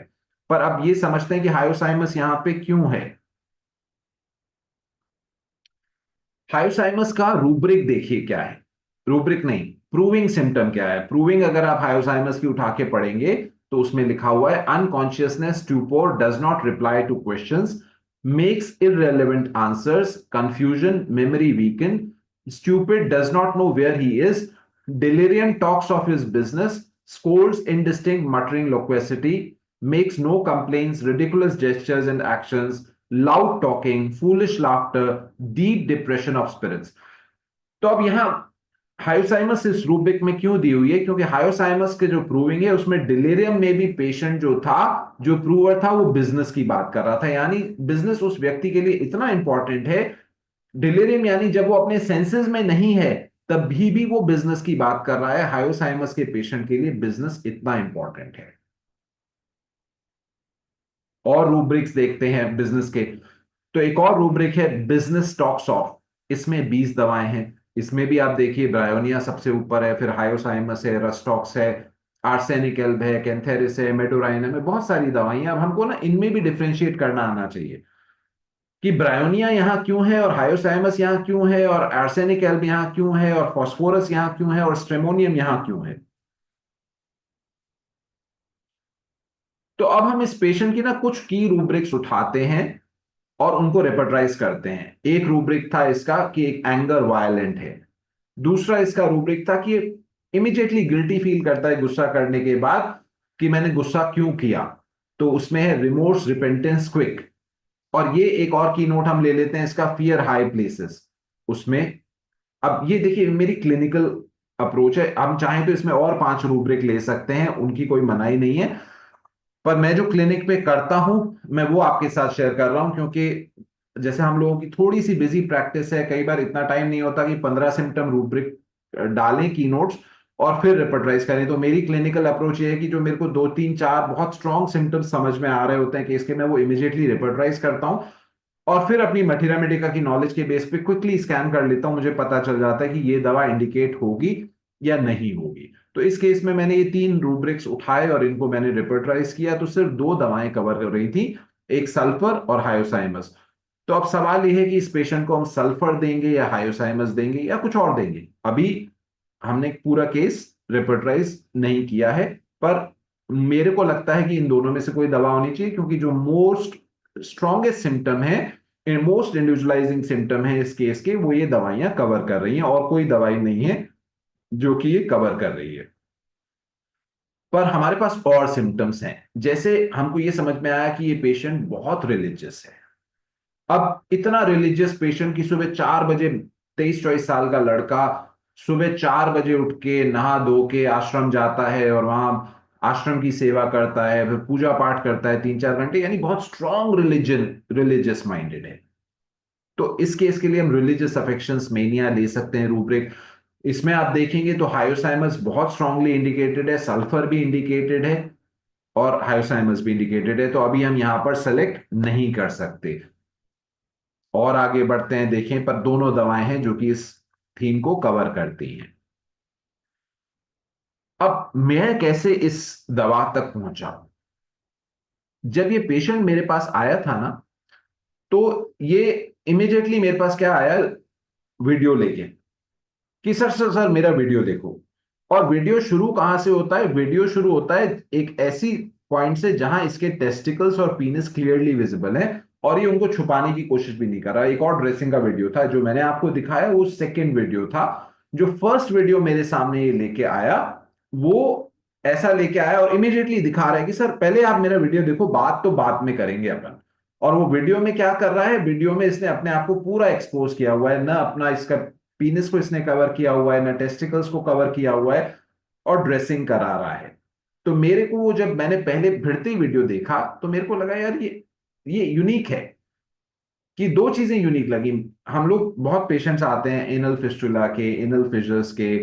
पर अब ये समझते हैं कि हायोसाइमस यहां पे क्यों है। हायोसाइमस का रूब्रिक देखिए क्या है, रूब्रिक नहीं, प्रूविंग सिम्टम क्या है। प्रूविंग अगर आप हायोसाइमस की उठा के पढ़ेंगे तो उसमें लिखा हुआ है unconsciousness, stupor, does not reply to questions, makes irrelevant answers, confusion, memory weakened, stupid, does not know where he is, delirium, talks of his business, scolds, indistinct muttering loquacity, makes no complaints, ridiculous gestures and actions, loud talking, foolish laughter, deep depression of spirits। तो अब यहां hyoscyamus इस rubric में क्यों दी हुई है? क्योंकि hyoscyamus के जो प्रूविंग है उसमें डिलीरियम में भी पेशेंट जो था, जो प्रूवर था, वो बिजनेस की बात कर रहा था, यानी बिजनेस उस व्यक्ति के लिए इतना इंपॉर्टेंट है। डिलीरियम यानी जब वो अपने सेंसेस में नहीं है तब भी वो बिजनेस की बात कर रहा है। हायोसाइमस के पेशेंट के लिए बिजनेस इतना इंपॉर्टेंट है। और रूब्रिक्स देखते हैं बिजनेस के, तो एक और रूब्रिक है बिजनेस टॉक्स ऑफ। इसमें 20 दवाएं हैं। इसमें भी आप देखिए ब्रायोनिया सबसे ऊपर है, फिर हायोसाइमस है, रस्टॉक्स है, आर्सेनिक एल्ब है, कैंथेरिस है, मेडोराइनम है, बहुत सारी दवाएं हैं। अब हमको ना इनमें भी डिफ्रेंशिएट करना आना चाहिए कि ब्रायोनिया यहां क्यों है और हायोसाइमस यहां क्यों है और आर्सेनिक एल्ब यहां क्यों है और फॉस्फोरस यहां क्यों है और स्ट्रेमोनियम यहां क्यों है। तो अब हम इस पेशेंट की ना कुछ की रूब्रिक्स उठाते हैं और उनको रेपर्टाइज करते हैं। एक रूब्रिक था इसका कि एक एंगर वायलेंट है। दूसरा इसका रूब्रिक था कि इमिडिएटली गिल्टी फील करता है गुस्सा करने के बाद कि मैंने गुस्सा क्यों किया, तो उसमें है रिमोर्स, रिपेंटेंस, क्विक। और ये एक और की नोट हम ले लेते हैं इसका, फियर हाई प्लेसेस। उसमें अब ये देखिए मेरी क्लिनिकल अप्रोच है, हम चाहें तो इसमें और 5 रूब्रिक ले सकते हैं, उनकी कोई मनाही नहीं है। पर मैं जो क्लिनिक पे करता हूं मैं वो आपके साथ शेयर कर रहा हूं, क्योंकि जैसे हम लोगों की थोड़ी सी बिजी प्रैक्टिस है, कई बार इतना टाइम नहीं होता कि 15 सिम्टम रूब्रिक डालें की नोट्स और फिर रिपर्टाइज करें। तो मेरी क्लिनिकल अप्रोच ये है कि जो मेरे को 2 3 4 बहुत स्ट्रॉन्ग सिम्टम्स समझ में आ रहे होते हैं केस के, मैं वो इमीडिएटली रिपर्टाइज करता हूं और फिर अपनी मठीरा मेडिका की नॉलेज के बेस पे क्विकली स्कैन कर लेता हूं। मुझे पता चल जाता है कि ये दवा इंडिकेट होगी या नहीं होगी। तो इस केस में मैंने ये 3 रूब्रिक्स उठाए और इनको मैंने रिपर्टराइज किया, तो सिर्फ 2 दवाएं कवर कर रही थी, एक सल्फर और हायोसाइमस। तो अब सवाल यह है कि इस पेशेंट को हम सल्फर देंगे या हायोसाइमस देंगे या कुछ और देंगे। अभी हमने पूरा केस रिपर्टराइज नहीं किया है, पर मेरे को लगता है कि इन दोनों में से कोई दवा होनी चाहिए, क्योंकि जो मोस्ट स्ट्रॉन्गेस्ट सिम्टम है, मोस्ट इंडिविजुअलाइजिंग सिम्टम है इस केस के, वो ये दवाइयां कवर कर रही हैं और कोई दवाई नहीं है जो कि ये कवर कर रही है। पर हमारे पास और सिम्टम्स हैं। जैसे हमको ये समझ में आया कि ये पेशेंट बहुत रिलीजियस है। अब इतना रिलीजियस पेशेंट की सुबह 4 बजे 23-24 साल का लड़का सुबह 4 बजे उठ के नहा धो के आश्रम जाता है और वहां आश्रम की सेवा करता है, फिर पूजा पाठ करता है 3-4 घंटे, यानी बहुत स्ट्रांग रिलीजियस माइंडेड है। तो इस केस के लिए हम रिलीजियस अफेक्शंस मेनिया ले सकते हैं रूब्रिक। इसमें आप देखेंगे तो हायोसाइमस बहुत स्ट्रांगली इंडिकेटेड है, सल्फर भी इंडिकेटेड है और हायोसाइमस भी इंडिकेटेड है, तो अभी हम यहां पर सेलेक्ट नहीं कर सकते। और आगे बढ़ते हैं, देखें, पर दोनों दवाएं हैं जो कि इस थीम को कवर करती हैं। अब मैं कैसे इस दवा तक पहुंचा? जब ये पेशेंट मेरे पास आया था ना, तो ये इमीडिएटली मेरे पास क्या आया, वीडियो लेके कि सर सर सर मेरा वीडियो देखो। और वीडियो शुरू कहां से होता है? वीडियो शुरू होता है एक ऐसी पॉइंट से जहां इसके टेस्टिकल्स और पीनिस क्लियरली विजिबल है और ये उनको छुपाने की कोशिश भी नहीं कर रहा। एक और ड्रेसिंग का वीडियो था जो मैंने आपको दिखाया, वो सेकेंड वीडियो था। जो फर्स्ट वीडियो मेरे सामने ये लेके आया, वो ऐसा लेके आया और इमीडिएटली दिखा रहा है कि सर पहले आप मेरा वीडियो देखो, बात तो बाद में करेंगे अपन। और वो वीडियो में क्या कर रहा है? वीडियो में इसने अपने आप को पूरा एक्सपोज किया हुआ है, ना अपना इसका पीनिस को इसने कवर किया हुआ है, ना टेस्टिकल्स को कवर किया हुआ है, और ड्रेसिंग करा रहा है। तो मेरे को वो, जब मैंने पहले भिड़ती वीडियो देखा तो मेरे को लगा यार ये यूनिक है। कि दो चीजें यूनिक लगी। हम लोग बहुत पेशेंट्स आते हैं एनल फिस्टुला के, एनल फिशर्स के,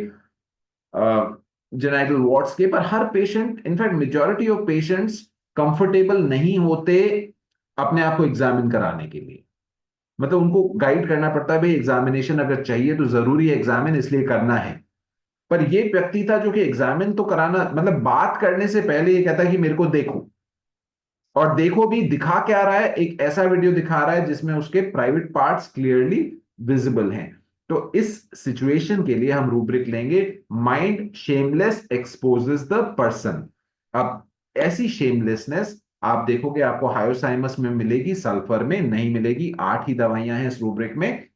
जेनाइटल वॉर्ट्स के, पर हर patient, in fact majority of patients comfortable नहीं होते अपने आप को एग्जामिन कराने के लिए। मतलब उनको गाइड करना पड़ता है, भाई एग्जामिनेशन अगर चाहिए तो जरूरी है एग्जामिन, इसलिए करना है। पर ये व्यक्ति था जो कि एग्जामिन तो कराना, मतलब बात करने से पहले ये कहता है कि मेरे को देखो। और देखो भी दिखा क्या रहा है? एक ऐसा वीडियो दिखा रहा है जिसमें उसके प्राइवेट पार्ट्स क्लियरली विजिबल हैं। तो इस सिचुएशन के लिए हम रूब्रिक लेंगे, mind shameless exposes the person. अब ऐसी शेमलेसनेस आप देखोगे आपको हायोसाइमस में मिलेगी, सल्फर में नहीं मिलेगी। 8 ही दवाइयां हैं इस रूब्रिक में,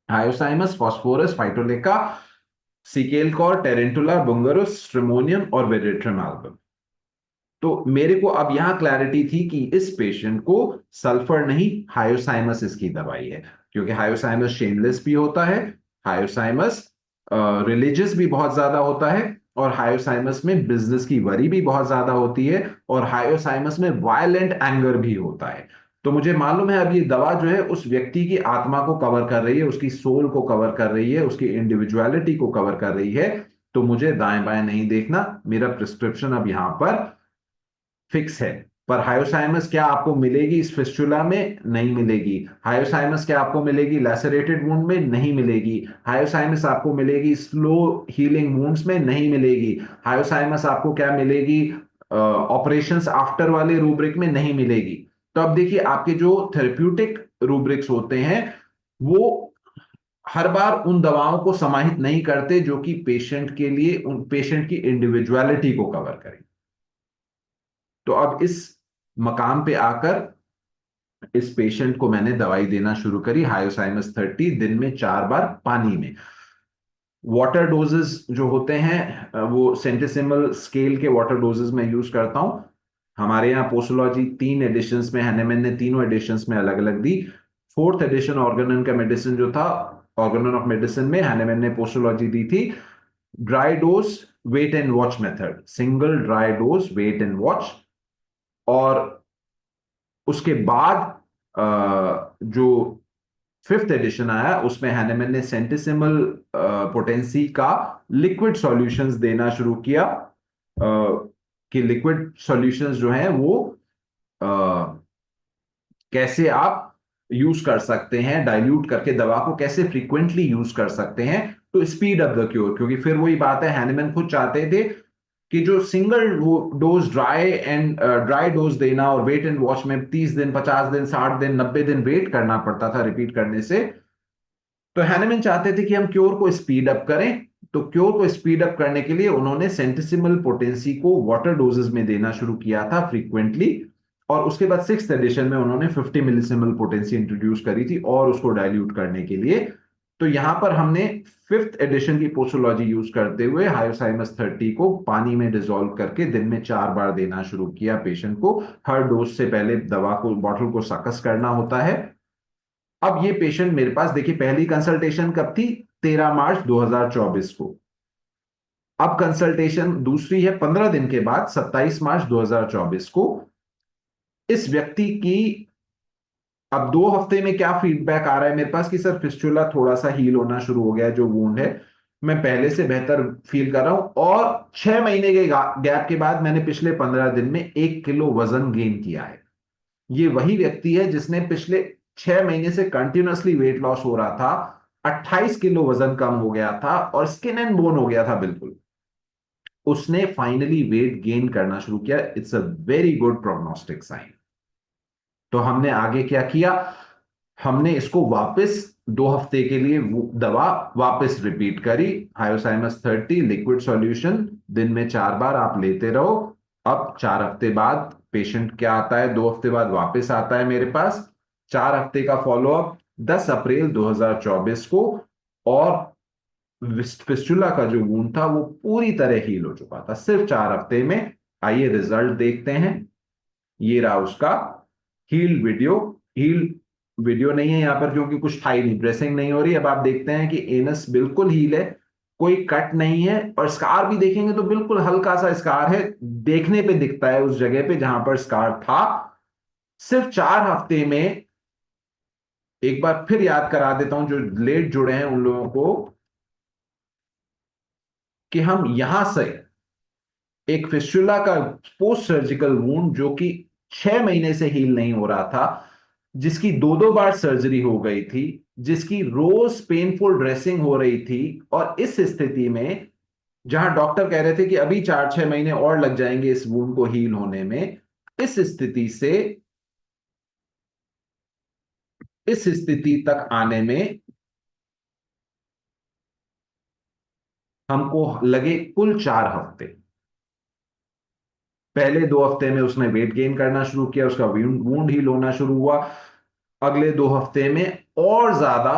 हायोसाइमस, फास्फोरस, फाइटोलेका, सिकेलकॉर, टेरेंटुला, बुंगरुस, स्ट्रिमोनियम और वेरेट्रम एल्बम। तो मेरे को अब यहां क्लैरिटी थी कि इस पेशेंट को सल्फर नहीं, हायोसाइमस इसकी दवाई है। क्योंकि हायोसाइमस शेमलेस भी होता है, हायोसाइमस रिलीजियस भी बहुत ज्यादा होता है, और हायोसाइमस में बिजनेस की वरी भी बहुत ज्यादा होती है, और हायोसाइमस में वायलेंट एंगर भी होता है। तो मुझे मालूम है अब ये दवा जो है उस व्यक्ति की आत्मा को कवर कर रही है, उसकी सोल को कवर कर रही है, उसकी इंडिविजुअलिटी को कवर कर रही है। तो मुझे दाएं बाएं नहीं देखना, मेरा प्रिस्क्रिप्शन अब यहां पर फिक्स है। पर हायोसाइमस क्या आपको मिलेगी इस फिस्टुला में? नहीं मिलेगी। हायोसाइमस क्या आपको मिलेगी लैसरेटेड वुंड में? नहीं मिलेगी। हायोसाइमस आपको मिलेगी स्लो हीलिंग वुंड्स में? नहीं मिलेगी। हायोसाइमस आपको क्या मिलेगी ऑपरेशंस आफ्टर वाले रूब्रिक में? नहीं मिलेगी। तो अब देखिए, आपके जो थेरेप्यूटिक रूब्रिक्स होते हैं वो हर बार उन दवाओं को समाहित नहीं करते जो कि पेशेंट के लिए, उन पेशेंट की इंडिविजुअलिटी को कवर करें। तो अब इस मकाम पे आकर इस पेशेंट को मैंने दवाई देना शुरू करी, हायोसाइमस 30, दिन में 4 बार पानी में। वाटर डोजेस जो होते हैं वो सेंटिसिमल स्केल के वाटर डोजेस में यूज करता हूं। हमारे यहाँ पोस्टोलॉजी 3 एडिशंस में, हैनेमैन ने तीनों एडिशंस में अलग अलग दी। 4th एडिशन ऑर्गेनन का मेडिसिन जो था, ऑर्गेनन ऑफ मेडिसिन में हैनेमैन ने पोस्टोलॉजी दी थी dry dose wait and watch method, single dry dose wait and watch. और उसके बाद जो 5th एडिशन आया उसमें हैनेमैन ने सेंटिसिमल पोटेंसी का लिक्विड सॉल्यूशंस देना शुरू किया, कि लिक्विड सॉल्यूशंस जो हैं वो कैसे आप यूज कर सकते हैं, डाइल्यूट करके दवा को कैसे फ्रीक्वेंटली यूज कर सकते हैं to speed up the cure. क्योंकि फिर वही बात है, हैनेमैन खुद चाहते थे कि जो सिंगल डोज ड्राई डोज देना और वेट एंड वॉच में 30 दिन, 50 दिन, 60 दिन, 90 दिन वेट करना पड़ता था रिपीट करने से। तो हैनेमैन चाहते थे कि हम क्योर को स्पीड अप करें। तो क्योर को स्पीड अप करने के लिए उन्होंने सेंटिसिमल पोटेंसी को वाटर डोजेस में देना शुरू किया था फ्रीक्वेंटली। और उसके बाद 6th एडिशन में उन्होंने 50 मिलीसिमल पोटेंसी इंट्रोड्यूस करी थी और उसको डाइल्यूट करने के लिए। तो यहां पर हमने 5th एडिशन की पोस्टोलॉजी यूज करते हुए हायोसाइमस 30 को पानी में डिसॉल्व करके दिन में 4 बार देना शुरू किया पेशेंट को। हर डोज से पहले दवा को, बॉटल को सकस करना होता है। अब ये पेशेंट मेरे पास, देखिए पहली कंसल्टेशन कब थी, 13 मार्च 2024 को। अब कंसल्टेशन दूसरी है 15 दिन के बाद, 27 मार्च 2024 को। इस व्यक्ति की अब 2 हफ्ते में क्या फीडबैक आ रहा है मेरे पास कि सर फिस्टुला थोड़ा सा हील होना शुरू हो गया है, जो वूंड है मैं पहले से बेहतर फील कर रहा हूं, और 6 महीने के गैप के बाद मैंने पिछले 15 दिन में 1 किलो वजन गेन किया है। ये वही व्यक्ति है जिसने पिछले 6 महीने से कंटिन्यूअसली वेट लॉस हो रहा था, 28 किलो वजन कम हो गया था और स्किन एंड बोन हो गया था बिल्कुल। उसने फाइनली वेट गेन करना शुरू किया। It's a very good prognostic sign. तो हमने आगे क्या किया, हमने इसको वापस 2 हफ्ते के लिए वो दवा वापस रिपीट करी, हायोसाइमस 30 लिक्विड सॉल्यूशन, दिन में 4 बार आप लेते रहो। अब 4 हफ्ते बाद पेशेंट क्या आता है, 2 हफ्ते बाद वापस आता है मेरे पास, 4 हफ्ते का फॉलोअप 10 अप्रैल 2024 को, और फिस्टुला का जो वूंड था वो पूरी तरह हील हो चुका था सिर्फ 4 हफ्ते में। आइए रिजल्ट देखते हैं। ये रहा उसका हील्ड वीडियो। हील्ड वीडियो नहीं है यहाँ पर क्योंकि कुछ था ही नहीं, ड्रेसिंग नहीं हो रही। अब आप देखते हैं कि एनस बिल्कुल हील है, कोई कट नहीं है, और स्कार भी देखेंगे तो बिल्कुल हल्का सा स्कार है, देखने पे दिखता है उस जगह पे जहां पर स्कार था। सिर्फ 4 हफ्ते में, एक बार फिर याद करा देता हूं जो लेट जुड़े हैं उन लोगों को, कि हम यहां से एक फिस्टुला का पोस्ट सर्जिकल वूंड जो कि 6 महीने से हील नहीं हो रहा था, जिसकी 2 बार सर्जरी हो गई थी, जिसकी रोज पेनफुल ड्रेसिंग हो रही थी, और इस स्थिति में जहां डॉक्टर कह रहे थे कि अभी 4-6 महीने और लग जाएंगे इस वूंड को हील होने में, इस स्थिति से इस स्थिति तक आने में हमको लगे कुल 4 हफ्ते। पहले 2 हफ्ते में उसने वेट गेन करना शुरू किया, उसका वूंड हील होना शुरू हुआ। अगले 2 हफ्ते में और ज्यादा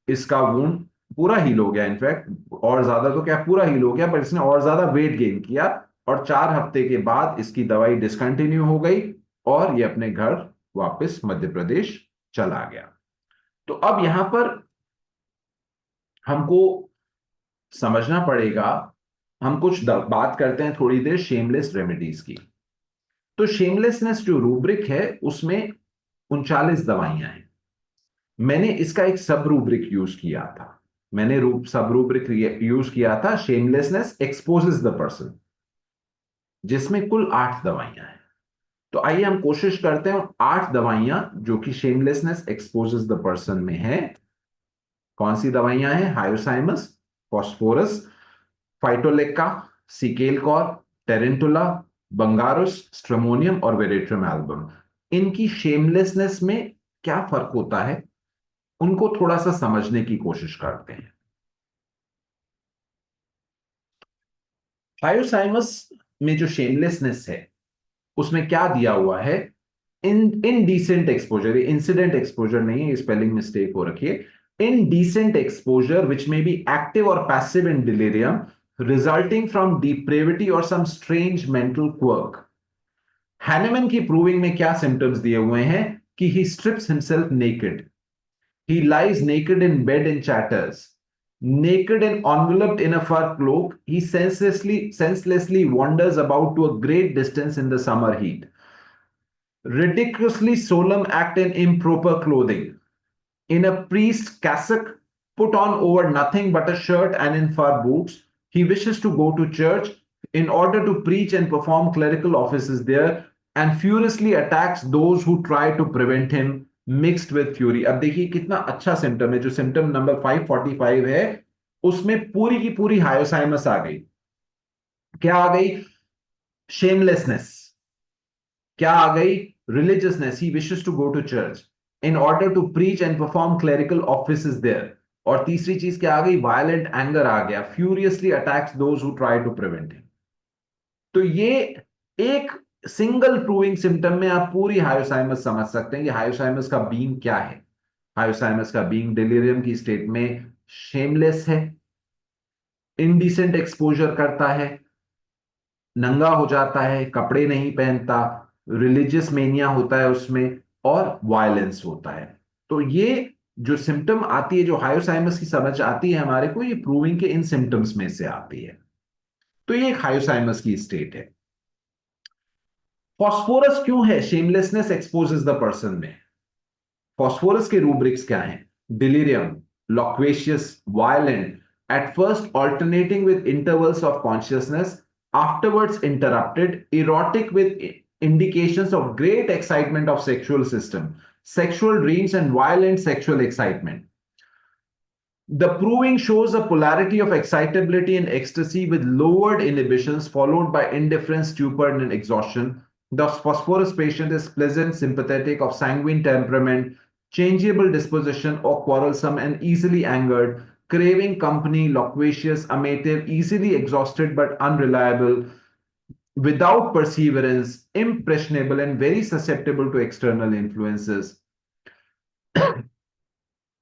इसका वूंड पूरा हील हो गया, इनफैक्ट और ज्यादा तो क्या पूरा हील हो गया, पर इसने और ज्यादा वेट गेन किया, और 4 हफ्ते के बाद इसकी दवाई डिसकंटिन्यू हो गई और ये अपने घर वापस मध्य प्रदेश चला गया। तो अब यहां पर हमको समझना पड़ेगा, हम कुछ बात करते हैं थोड़ी देर शेमलेस रेमेडीज की। तो शेमलेसनेस जो रूब्रिक है उसमें 39 दवाइयां हैं। मैंने इसका एक सब रूब्रिक यूज किया था, मैंने सब रूब्रिक यूज किया था शेमलेसनेस एक्सपोजेस द पर्सन, जिसमें कुल 8 दवाइयां हैं। तो आइए हम कोशिश करते हैं 8 दवाइयां जो कि शेमलेसनेस एक्सपोजेस द पर्सन में है। कौन सी दवाइयां हैं? हायोसाइमस, फॉस्फोरस, फाइटोलेक्का, सिकेलकॉर, टेरेंटुला, बंगारुस, स्ट्रेमोनियम और वेरेट्रम एल्बम। इनकी शेमलेसनेस में क्या फर्क होता है, उनको थोड़ा सा समझने की कोशिश करते हैं। हायोसाइमस में जो शेमलेसनेस है उसमें क्या दिया हुआ है, इनडिसेंट एक्सपोजर, इंसिडेंट एक्सपोजर नहीं है, स्पेलिंग मिस्टेक हो रखी है, indecent exposure which may be active or passive in delirium resulting from depravity or some strange mental quirk। Hahnemann की प्रूविंग में क्या सिम्टम्स दिए हुए हैं कि he strips himself naked, he lies naked in bed and chatters, naked and enveloped in a fur cloak, he senselessly wanders about to a great distance in the summer heat, ridiculously solemn act in improper clothing, in a priest's cassock, put on over nothing but a shirt and in fur boots. He wishes to go to church in order to preach and perform clerical offices there, and furiously attacks those who try to prevent him, mixed with fury। अब देखिए कितना अच्छा symptom है, जो symptom number 545 है उसमें पूरी की पूरी हायोसाइमस आ गई। क्या आ गई? शेमलेसनेस। क्या आ गई? Religiousness, he wishes to go to church in order to preach and perform clerical offices there. और तीसरी चीज क्या आ गई? वायलेंट एंगर आ गया, furiously attacks those who try to prevent him. तो ये एक सिंगल प्रूविंग सिम्टम में आप पूरी हायोसाइमस समझ सकते हैं कि हायोसाइमस का बीइंग क्या है। हायोसाइमस का बीइंग डिलीरियम की स्टेट में शेमलेस है, इनडिसेंट एक्सपोजर करता है, नंगा हो जाता है, कपड़े नहीं पहनता, रिलीजियस मेनिया होता है उसमें, और वायलेंस होता है। तो ये जो सिम्टम आती है, जो हायोसाइमस की समझ आती है हमारे को, ये प्रूविंग के इन सिम्टम्स में से आती है। तो ये एक हायोसाइमस की स्टेट है। फॉस्फोरस क्यों है शेमलेसनेस एक्सपोजेस द पर्सन में? फॉस्फोरस के रूब्रिक्स क्या हैं? Delirium, loquacious, violent, at first alternating with intervals of consciousness, afterwards interrupted, erotic with indications of great excitement of sexual system, sexual dreams and violent sexual excitement. The proving shows a polarity of excitability and ecstasy with lowered inhibitions followed by indifference, stupor, and exhaustion. The phosphorus patient is pleasant, sympathetic, of sanguine temperament, changeable disposition, or quarrelsome and easily angered, craving company, loquacious, amative, easily exhausted but unreliable, without perseverance, impressionable, and very susceptible to external influences.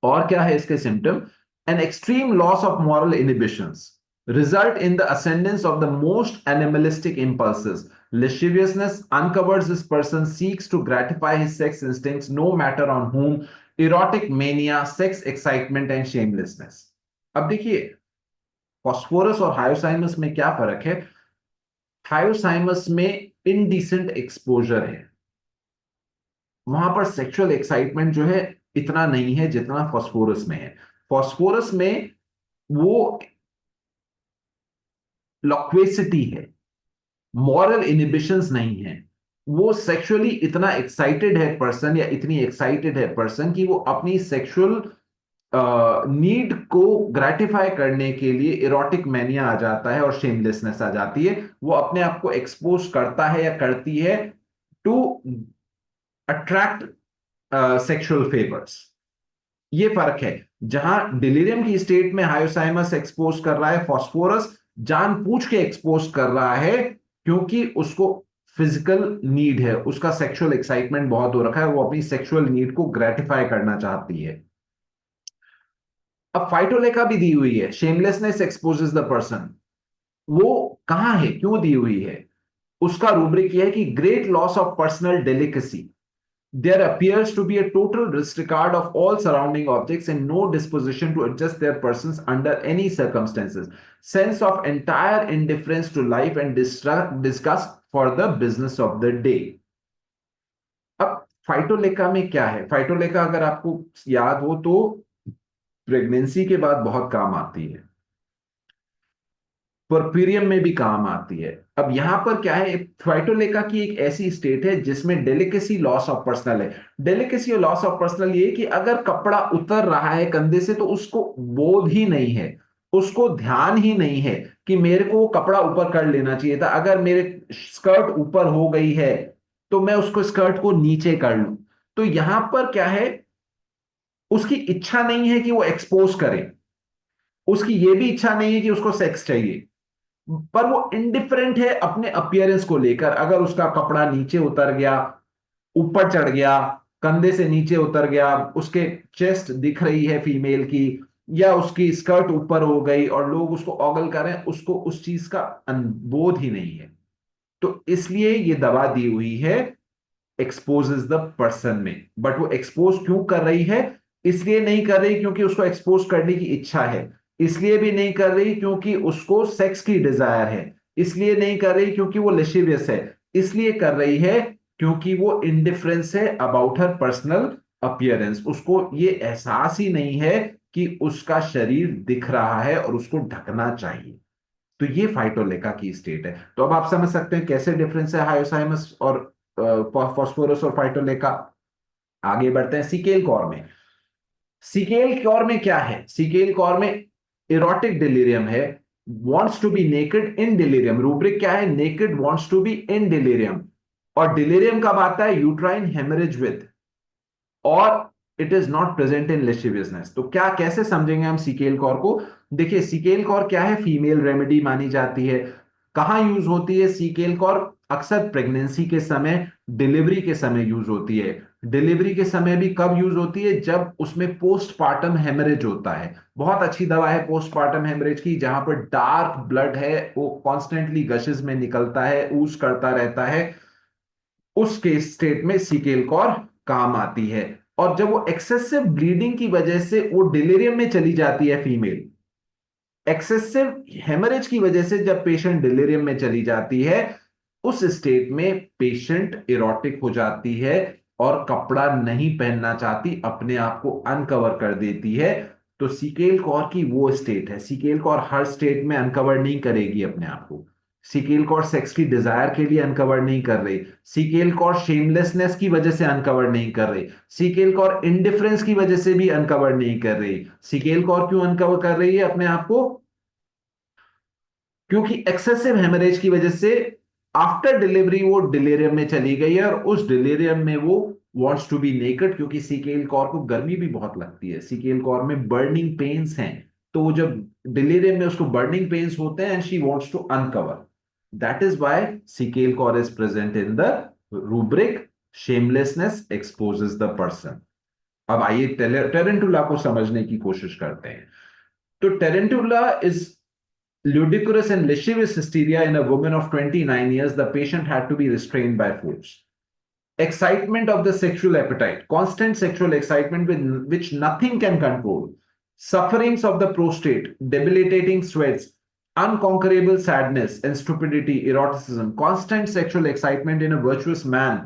और क्या है इसके symptom? An extreme loss of moral inhibitions result in the ascendance of the most animalistic impulses. Lasciviousness uncovers this person, seeks to gratify his sex instincts no matter on whom. Erotic mania, sex excitement and shamelessness. अब देखिए phosphorus और hyoscyamus में क्या फर्क है? Hyoscyamus में indecent exposure है, वहां पर सेक्सुअल एक्साइटमेंट जो है इतना नहीं है जितना फॉस्फोरस में है। फॉस्फोरस में वो लॉक्वेसिटी है, मॉरल इनहिबिशंस नहीं है, वो सेक्सुअली इतना एक्साइटेड है पर्सन या इतनी एक्साइटेड है पर्सन कि वो अपनी सेक्सुअल नीड को ग्रेटिफाई करने के लिए इरोटिक मैनिया आ जाता है और शेमलेसनेस आ जाती है। वो अपने आप को एक्सपोज करता है या करती है टू अट्रैक्ट सेक्सुअल फेवर्स। ये फर्क है। जहां डिलीरियम की स्टेट में हायोसाइमस एक्सपोज कर रहा है, फॉस्फोरस जानबूझ के एक्सपोज कर रहा है क्योंकि उसको फिजिकल नीड है, उसका सेक्सुअल एक्साइटमेंट बहुत हो रखा है, वो अपनी सेक्सुअल नीड को ग्रेटिफाई करना चाहती है। अब फाइटोलेका भी दी हुई है, शेमलेसनेस एक्सपोजेस द पर्सन। वो कहां है, क्यों दी हुई है? उसका रूब्रिक यह है कि great loss of personal delicacy, there appears to be a total disregard of all surrounding objects and no disposition to adjust their persons under any circumstances, sense of entire indifference to life and disgust for the business of the day. अब फाइटोलेका में क्या है? फाइटोलेका अगर आपको याद हो तो pregnancy के बाद बहुत काम आती है, परपीरियम में भी काम आती है। अब यहां पर क्या है, फाइटोलेका की एक ऐसी स्टेट है जिसमें डेलिकेसी लॉस ऑफ पर्सनल है। डेलिकेसी और लॉस ऑफ पर्सनल ये कि अगर कपड़ा उतर रहा है कंधे से तो उसको बोध ही नहीं है, उसको ध्यान ही नहीं है कि मेरे को कपड़ा ऊपर कर लेना चाहिए था। अगर मेरे स्कर्ट ऊपर हो गई है तो मैं उसको स्कर्ट को नीचे कर लूं। तो यहां पर क्या है, उसकी इच्छा नहीं है कि वो एक्सपोज करे, उसकी ये भी इच्छा नहीं है कि उसको सेक्स चाहिए, पर वो इंडिफरेंट है अपने अपीयरेंस को लेकर। अगर उसका कपड़ा नीचे उतर गया, ऊपर चढ़ गया, कंधे से नीचे उतर गया, उसके चेस्ट दिख रही है फीमेल की, या उसकी स्कर्ट ऊपर हो गई और लोग उसको ऑगल कर रहे हैं, उसको उस चीज का बोध ही नहीं है। तो इसलिए ये दवा दी हुई है एक्सपोजेस द पर्सन में। बट वो एक्सपोज क्यों कर रही है? इसलिए नहीं कर रही क्योंकि उसको एक्सपोज करने की इच्छा है, इसलिए भी नहीं कर रही क्योंकि उसको सेक्स की डिजायर है, इसलिए नहीं कर रही क्योंकि वो लेशिवियस है, इसलिए कर रही है क्योंकि वो इंडिफरेंस है अबाउट हर पर्सनल अपीयरेंस। उसको ये एहसास ही नहीं है कि उसका शरीर दिख रहा है और उसको ढकना चाहिए। तो ये फाइटोलेका की स्टेट है। तो अब आप समझ सकते हैं कैसे डिफरेंस है हायोसाइमस और फॉस्फोरस और फाइटोलेका। आगे बढ़ते हैं सीकेल कॉर में। सीकेल कॉर में क्या है? सीकेल कॉर में इरोटिक डिलीरियम है, wants to be naked in delirium। Rubric क्या है? naked wants to be in delirium। और डिलीरियम कब आता है? यूट्राइन हेमरेज विद, और it is not present in lasciviousness. तो क्या, कैसे समझेंगे हम सीकेल कॉर को? देखिए सीकेल कॉर क्या है, फीमेल रेमेडी मानी जाती है। कहां यूज होती है सीकेल कॉर? अक्सर प्रेगनेंसी के समय, डिलीवरी के समय यूज होती है। डिलीवरी के समय भी कब यूज होती है? जब उसमें पोस्टपार्टम हेमरेज होता है। बहुत अच्छी दवा है पोस्टपार्टम हेमरेज की, जहां पर डार्क ब्लड है वो कॉन्स्टेंटली गशेस में निकलता है, ऊज करता रहता है, उसके स्टेट में सीकेल कॉर काम आती है। और जब वो एक्सेसिव ब्लीडिंग की वजह से वो डिलीरियम में चली जाती है फीमेल, एक्सेसिव हेमरेज की वजह से जब पेशेंट डिलीरियम में चली जाती है, उस स्टेट में पेशेंट इरोटिक हो जाती है और कपड़ा नहीं पहनना चाहती, अपने आप को अनकवर कर देती है। तो सीकेल कौर की वो स्टेट है। सीकेल कौर हर स्टेट में अनकवर नहीं करेगी अपने आप को। सीकेल कौर सेक्स की डिजायर के लिए अनकवर नहीं कर रही। सीकेल कौर शेमलेसनेस की वजह से अनकवर नहीं कर रही। सीकेल कौर इंडिफरेंस की वजह से भी अनकवर नहीं कर रही। सीकेल कौर क्यों अनकवर कर रही है अपने आप को? क्योंकि एक्सेसिव हेमरेज की वजह से आफ्टर डिलीवरी वो डिलीरियम में चली गई है, और उस डिलीरियम में वो वांट्स टू बी नेकेड, क्योंकि सीकेल कौर को गर्मी भी बहुत लगती है, सीकेल कौर में बर्निंग पेन्स हैं। तो वो जब डिलीरियम में उसको बर्निंग पेन्स होते हैं and she wants to uncover. That is why secale cor is present in the rubric shamelessness exposes the person. अब आइए टेरेंटुला को समझने की कोशिश करते हैं। तो tarantula is ludicrous and lascivious hysteria in a woman of 29 years. The patient had to be restrained by force. Excitement of the sexual appetite, constant sexual excitement with which nothing can control, sufferings of the prostate, debilitating sweats, unconquerable sadness and stupidity, eroticism, constant sexual excitement in a virtuous man,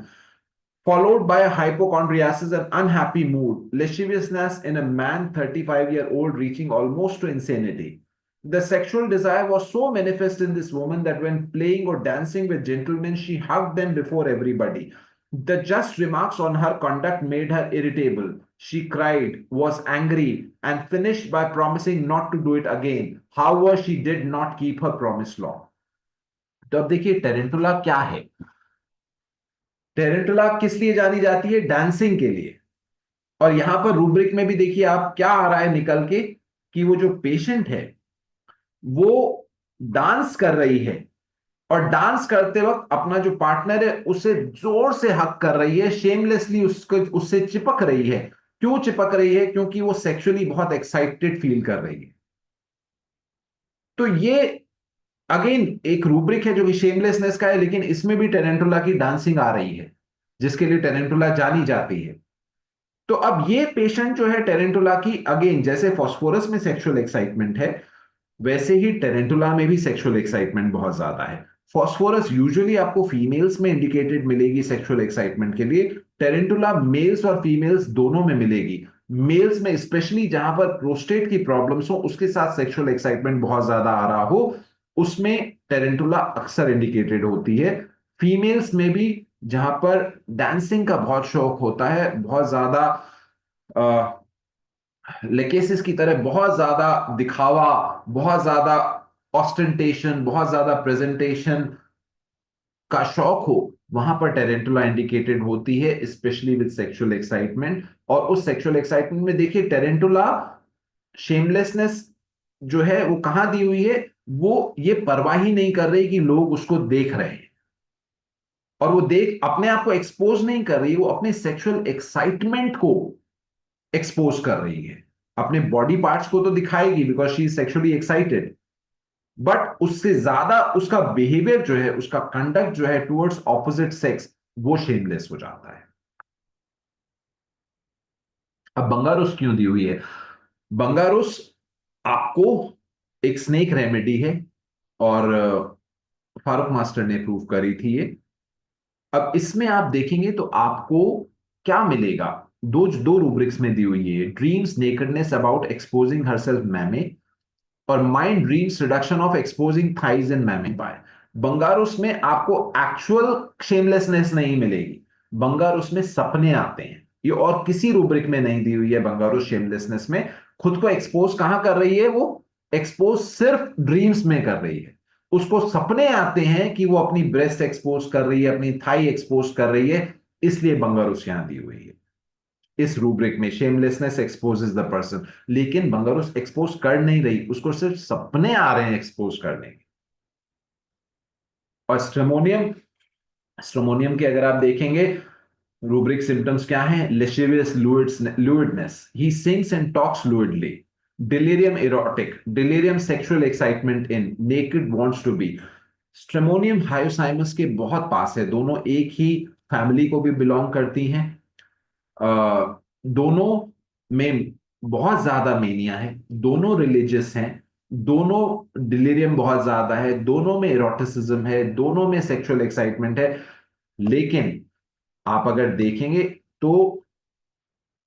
followed by a hypochondriasis and unhappy mood, lasciviousness in a man 35-year-old reaching almost to insanity. The sexual desire was so manifest in this woman that when playing or dancing with gentlemen, she hugged them before everybody. The just remarks on her conduct made her irritable. She cried, was angry, and finished by promising not to do it again. However, she did not keep her promise long. तो अब देखिए tarantula क्या है। Tarantula किस लिए जानी जाती है? डांसिंग के लिए। और यहां पर रूब्रिक में भी देखिए आप क्या आ रहा है निकल के, कि वो जो पेशेंट है वो डांस कर रही है, और डांस करते वक्त अपना जो पार्टनर है उसे जोर से हक कर रही है, शेमलेसली उसको उससे चिपक रही है। क्यों चिपक रही है? क्योंकि वो सेक्सुअली बहुत एक्साइटेड फील कर रही है। तो ये अगेन एक रूब्रिक है जो कि शेमलेसनेस का है, लेकिन इसमें भी टेरेंटुला की डांसिंग आ रही है, जिसके लिए टेरेंटुला जानी जाती है। तो अब ये पेशेंट जो है टेरेंटुला की, अगेन जैसे फास्फोरस में सेक्सुअल एक्साइटमेंट है, वैसे ही टेरेंटुला में भी सेक्सुअल एक्साइटमेंट बहुत ज्यादा है। फास्फोरस यूजुअली आपको फीमेल्स में इंडिकेटेड मिलेगी सेक्सुअल एक्साइटमेंट के लिए, टेरेंटुला मेल्स और फीमेल्स दोनों में मिलेगी। मेल्स में स्पेशली जहां पर प्रोस्टेट की प्रॉब्लम्स हो, उसके साथ सेक्सुअल एक्साइटमेंट बहुत ज्यादा आ रहा हो, उसमें टेरेंटुला अक्सर इंडिकेटेड होती है। फीमेल्स में भी जहां पर डांसिंग का बहुत शौक होता है, बहुत ज्यादा लेकेसिस की तरह बहुत ज्यादा दिखावा, बहुत ज्यादा ऑस्टेंटेशन, बहुत ज्यादा प्रेजेंटेशन का शौक हो, वहां पर टेरेंटुला इंडिकेटेड होती है, स्पेशली विद सेक्सुअल एक्साइटमेंट। और उस सेक्सुअल एक्साइटमेंट में देखिए टेरेंटुला शेमलेसनेस जो है वो कहां दी हुई है, वो ये परवाह ही नहीं कर रही कि लोग उसको देख रहे हैं, और वो देख अपने आप को एक्सपोज नहीं कर रही, वो अपने सेक्सुअल एक्साइटमेंट को एक्सपोज कर रही है। अपने बॉडी पार्ट्स को तो दिखाएगी because she is sexually excited, but उससे ज्यादा उसका बिहेवियर जो है, उसका कंडक्ट जो है टुवर्ड्स ऑपोजिट सेक्स, वो शेमलेस हो जाता है। अब बंगारुस क्यों दी हुई है? बंगारुस आपको एक स्नेक रेमेडी है, और फारूक मास्टर ने प्रूव करी थी ये। अब इसमें आप देखेंगे तो आपको क्या मिलेगा, दो दो रूब्रिक्स में दी हुई है, dreams nakedness about exposing herself mammae, और mind dreams reduction of exposing thighs and mammae by. Bungarus में आपको एक्चुअल शेमलेसनेस नहीं मिलेगी, बंगारुस में सपने आते हैं। ये और किसी रूब्रिक में नहीं दी हुई है। बंगारुस शेमलेसनेस में खुद को एक्सपोज कहां कर रही है? वो एक्सपोज सिर्फ ड्रीम्स में कर रही है। उसको सपने आते हैं कि वो अपनी ब्रेस्ट एक्सपोज कर रही है, अपनी थाई एक्सपोज कर रही है, इसलिए बंगारुस यहां दी हुई है इस रूब्रिक में। शेमलेसनेस एक्सपोजेस द पर्सन, लेकिन बंगारुस एक्सपोज कर नहीं रही, उसको सिर्फ सपने आ रहे हैं एक्सपोज करने के। और स्ट्रेमोनियम, स्ट्रेमोनियम के अगर आप देखेंगे रूब्रिक सिम्टम्स क्या हैं? Lascivious lewdness, he sings and talks lewdly, delirium erotic, delirium sexual excitement in, naked wants to be। Stramonium hyoscyamus के बहुत पास है, दोनों एक ही फैमिली को भी बिलोंग करती हैं। दोनों में बहुत ज्यादा मेनिया है, दोनों रिलीजियस हैं, दोनों डिलीरियम बहुत ज्यादा है, दोनों में इरोटिसिज्म है, दोनों में सेक्सुअल एक्साइटमेंट है। लेकिन आप अगर देखेंगे तो